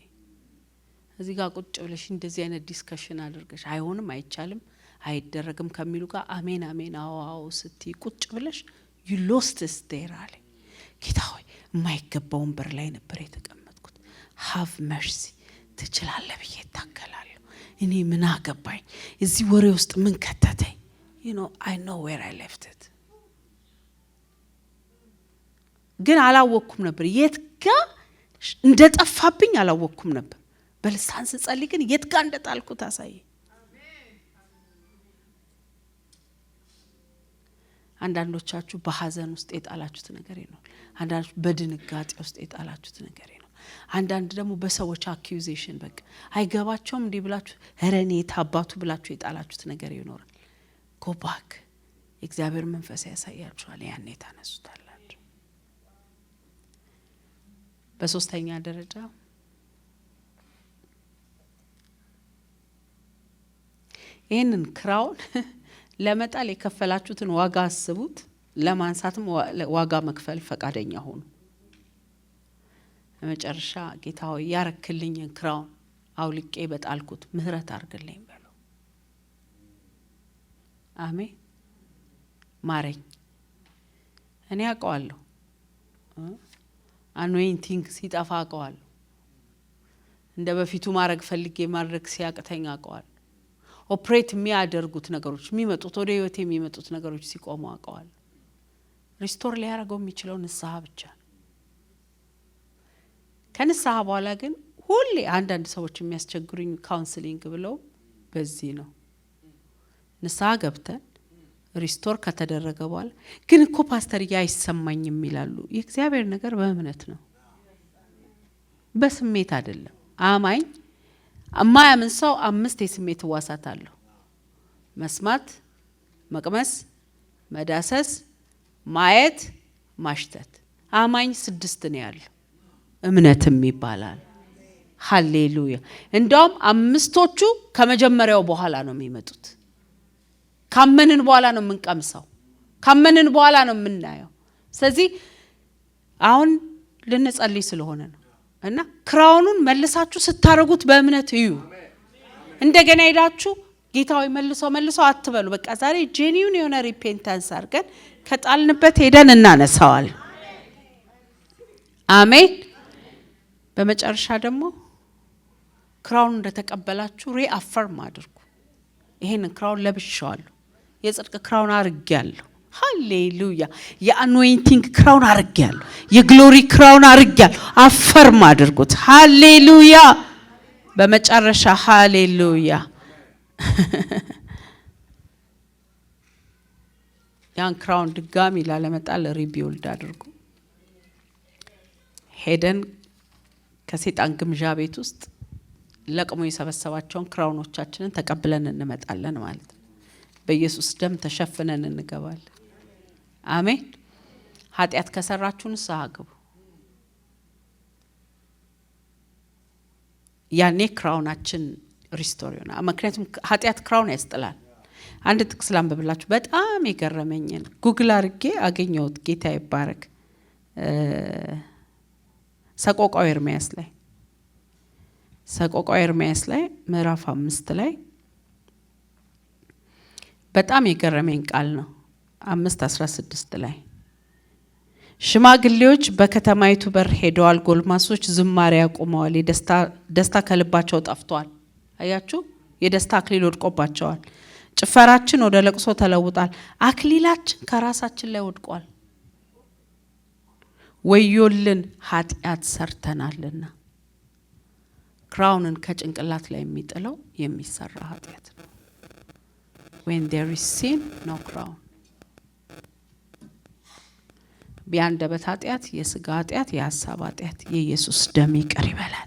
እዚህ ጋር ቁጭ ብለሽ እንደዚህ አይነት ዲስከሽን አድርገሽ አይሆንም አይቻልም አይደረግም ከሚሉ ጋር አሜን አሜን አዎ ስትይ ቁጭ ብለሽ you lost this there አለ። ጌታ ሆይ የማይገባውን በር ላይ ነበር የተቀመጥኩት። have mercy ትችላለህ ብዬ ታከላለሁ። እኔ ምን አገባኝ? እዚህ ወሬ ውስጥ ምን ከተተኝ? you know I know where I left it። ግን አላወቅኩም ነበር የት ጋር እንደጠፋብኝ አላወቅኩም ነበር። በልሳን ስጸልይ ግን የት ጋር እንደጣልኩት አሳየ። አንዳንዶቻችሁ በሐዘን ውስጥ የጣላችሁት ነገር ነው። አንዳንዶች በድንጋጤ ውስጥ የጣላችሁት ነገር ነው። አንዳንድ ደግሞ በሰዎች አኪዩዜሽን በቃ አይገባቸውም እንዲህ ብላችሁ ሄረኔ ታባቱ ብላችሁ የጣላችሁት ነገር ይኖራል። ጎባክ የእግዚአብሔር መንፈስ ያሳያችኋል። ያኔ ታነሱታላችሁ። በሶስተኛ ደረጃ ይህንን ክራውን ለመጣል የከፈላችሁትን ዋጋ አስቡት። ለማንሳትም ዋጋ መክፈል ፈቃደኛ ሆኑ። በመጨረሻ ጌታ ሆይ ያረክልኝን ክራውን አውልቄ በጣልኩት ምህረት አድርግልኝ በሉ። አሜን። ማረኝ። እኔ አውቀዋለሁ። አኖይንቲንግ ሲጠፋ አውቀዋለሁ። እንደ በፊቱ ማድረግ ፈልጌ ማድረግ ሲያቅተኝ አውቀዋለሁ። ኦፕሬት የሚያደርጉት ነገሮች የሚመጡት ወደ ህይወት የሚመጡት ነገሮች ሲቆሙ አውቀዋለሁ። ሪስቶር ሊያደርገው የሚችለው ንስሐ ብቻ ነው። ከንስሐ በኋላ ግን ሁሌ አንዳንድ ሰዎች የሚያስቸግሩኝ ካውንስሊንግ ብለው በዚህ ነው። ንስሐ ገብተን ሪስቶር ከተደረገ በኋላ ግን እኮ ፓስተር አይሰማኝም ይላሉ። የእግዚአብሔር ነገር በእምነት ነው፣ በስሜት አይደለም። አማኝ የማያምን ሰው 5 የስሜት ህዋሳት አለው። መስማት፣ መቅመስ፣ መዳሰስ፣ ማየት፣ ማሽተት። አማኝ 6 ነው ያለው። እምነትም ይባላል። ሃሌሉያ። እንደውም 5ቶቹ ከመጀመሪያው በኋላ ነው የሚመጡት። ካመንን በኋላ ነው የምንቀምሰው፣ ካመንን በኋላ ነው የምናየው። ስለዚህ አሁን ልንጸልይ ስለሆነ ነው እና ክራውኑን መልሳችሁ ስታረጉት በእምነት እዩ። እንደገና ሄዳችሁ ጌታዊ መልሶ አትበሉ። በቃ ዛሬ ጄኒዩን የሆነ ሪፔንታንስ አድርገን ከጣልንበት ሄደን እናነሳዋለን። አሜን። በመጨረሻ ደግሞ ክራውን እንደተቀበላችሁ ሪአፈርም አድርጉ። ይሄንን ክራውን ለብሻለሁ፣ የጽድቅ ክራውን አርጌያለሁ። ሃሌሉያ። የአኖይንቲንግ ክራውን አርጌያለሁ፣ የግሎሪ ክራውን አርጌያለሁ። አፈርም አድርጉት። ሃሌሉያ። በመጨረሻ ሃሌሉያ ያን ክራውን ድጋሚ ላለመጣል ሪቢውልድ አድርጉ። ሄደን ከሰይጣን ግምጃ ቤት ውስጥ ለቅሞ የሰበሰባቸውን ክራውኖቻችንን ተቀብለን እንመጣለን ማለት ነው። በኢየሱስ ደም ተሸፍነን እንገባለን። አሜን። ኃጢአት ከሰራችሁ ንስሐ ግቡ። ያኔ ክራውናችን ሪስቶር ይሆናል። ምክንያቱም ኃጢአት ክራውን ያስጥላል። አንድ ጥቅስ ላንብብላችሁ በጣም የገረመኝን ጉግል አድርጌ አገኘሁት። ጌታ ይባረክ። ሰቆቃወ ኤርምያስ ላይ ምዕራፍ 5 ላይ በጣም የገረመኝ ቃል ነው። 5:16 ላይ ሽማግሌዎች በከተማይቱ በር ሄደዋል፣ ጎልማሶች ዝማሬ ያቆመዋል፣ ደስታ ከልባቸው ጠፍቷል። አያችሁ፣ የደስታ አክሊል ወድቆባቸዋል። ጭፈራችን ወደ ለቅሶ ተለውጧል፣ አክሊላችን ከራሳችን ላይ ወድቋል። ወዮልን ኃጢአት ሰርተናልና። ክራውንን ከጭንቅላት ላይ የሚጥለው የሚሰራ ኃጢአት ነው። when there is sin no crown። ቢያንደበት ኃጢአት፣ የስጋ ኃጢአት፣ የሐሳብ ኃጢአት የኢየሱስ ደም ይቅር ይበላል።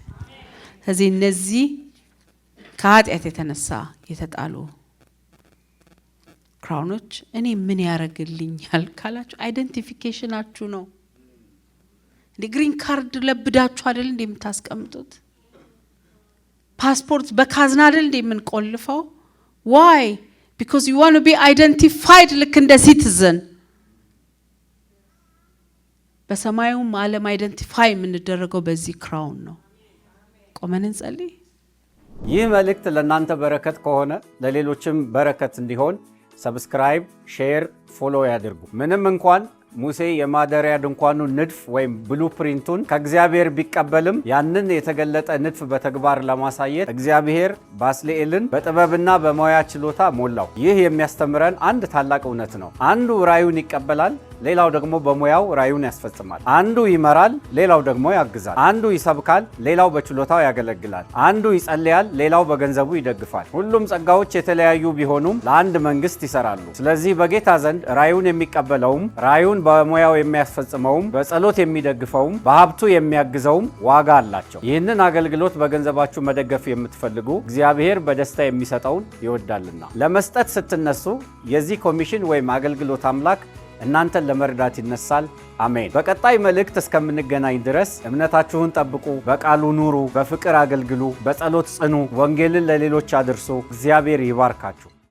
ስለዚህ እነዚህ ከኃጢአት የተነሳ የተጣሉ ክራውኖች እኔ ምን ያረግልኛል ካላችሁ አይደንቲፊኬሽናችሁ ነው። ግሪን ካርድ ለብዳችሁ አይደል እንደምታስቀምጡት? ፓስፖርት በካዝና አይደል እንደምንቆልፈው? why? because you want to be identified like እንደ ሲቲዝን። በሰማዩም ዓለም አይደንቲፋይ የምንደረገው በዚህ ክራውን ነው። ቆመን እንጸልይ። ይህ መልእክት ለእናንተ በረከት ከሆነ ለሌሎችም በረከት እንዲሆን ሰብስክራይብ፣ ሼር፣ ፎሎ ያድርጉ። ምንም እንኳን ሙሴ የማደሪያ ድንኳኑን ንድፍ ወይም ብሉፕሪንቱን ከእግዚአብሔር ቢቀበልም ያንን የተገለጠ ንድፍ በተግባር ለማሳየት እግዚአብሔር ባስልኤልን በጥበብና በሙያ ችሎታ ሞላው። ይህ የሚያስተምረን አንድ ታላቅ እውነት ነው። አንዱ ራእዩን ይቀበላል፣ ሌላው ደግሞ በሙያው ራእዩን ያስፈጽማል። አንዱ ይመራል፣ ሌላው ደግሞ ያግዛል። አንዱ ይሰብካል፣ ሌላው በችሎታው ያገለግላል። አንዱ ይጸልያል፣ ሌላው በገንዘቡ ይደግፋል። ሁሉም ጸጋዎች የተለያዩ ቢሆኑም ለአንድ መንግስት ይሰራሉ። ስለዚህ በጌታ ዘንድ ራእዩን የሚቀበለውም ራእዩን በሙያው የሚያስፈጽመውም በጸሎት የሚደግፈውም በሀብቱ የሚያግዘውም ዋጋ አላቸው። ይህንን አገልግሎት በገንዘባችሁ መደገፍ የምትፈልጉ እግዚአብሔር በደስታ የሚሰጠውን ይወዳልና ለመስጠት ስትነሱ የዚህ ኮሚሽን ወይም አገልግሎት አምላክ እናንተን ለመርዳት ይነሳል። አሜን። በቀጣይ መልእክት እስከምንገናኝ ድረስ እምነታችሁን ጠብቁ፣ በቃሉ ኑሩ፣ በፍቅር አገልግሉ፣ በጸሎት ጽኑ፣ ወንጌልን ለሌሎች አድርሱ። እግዚአብሔር ይባርካችሁ።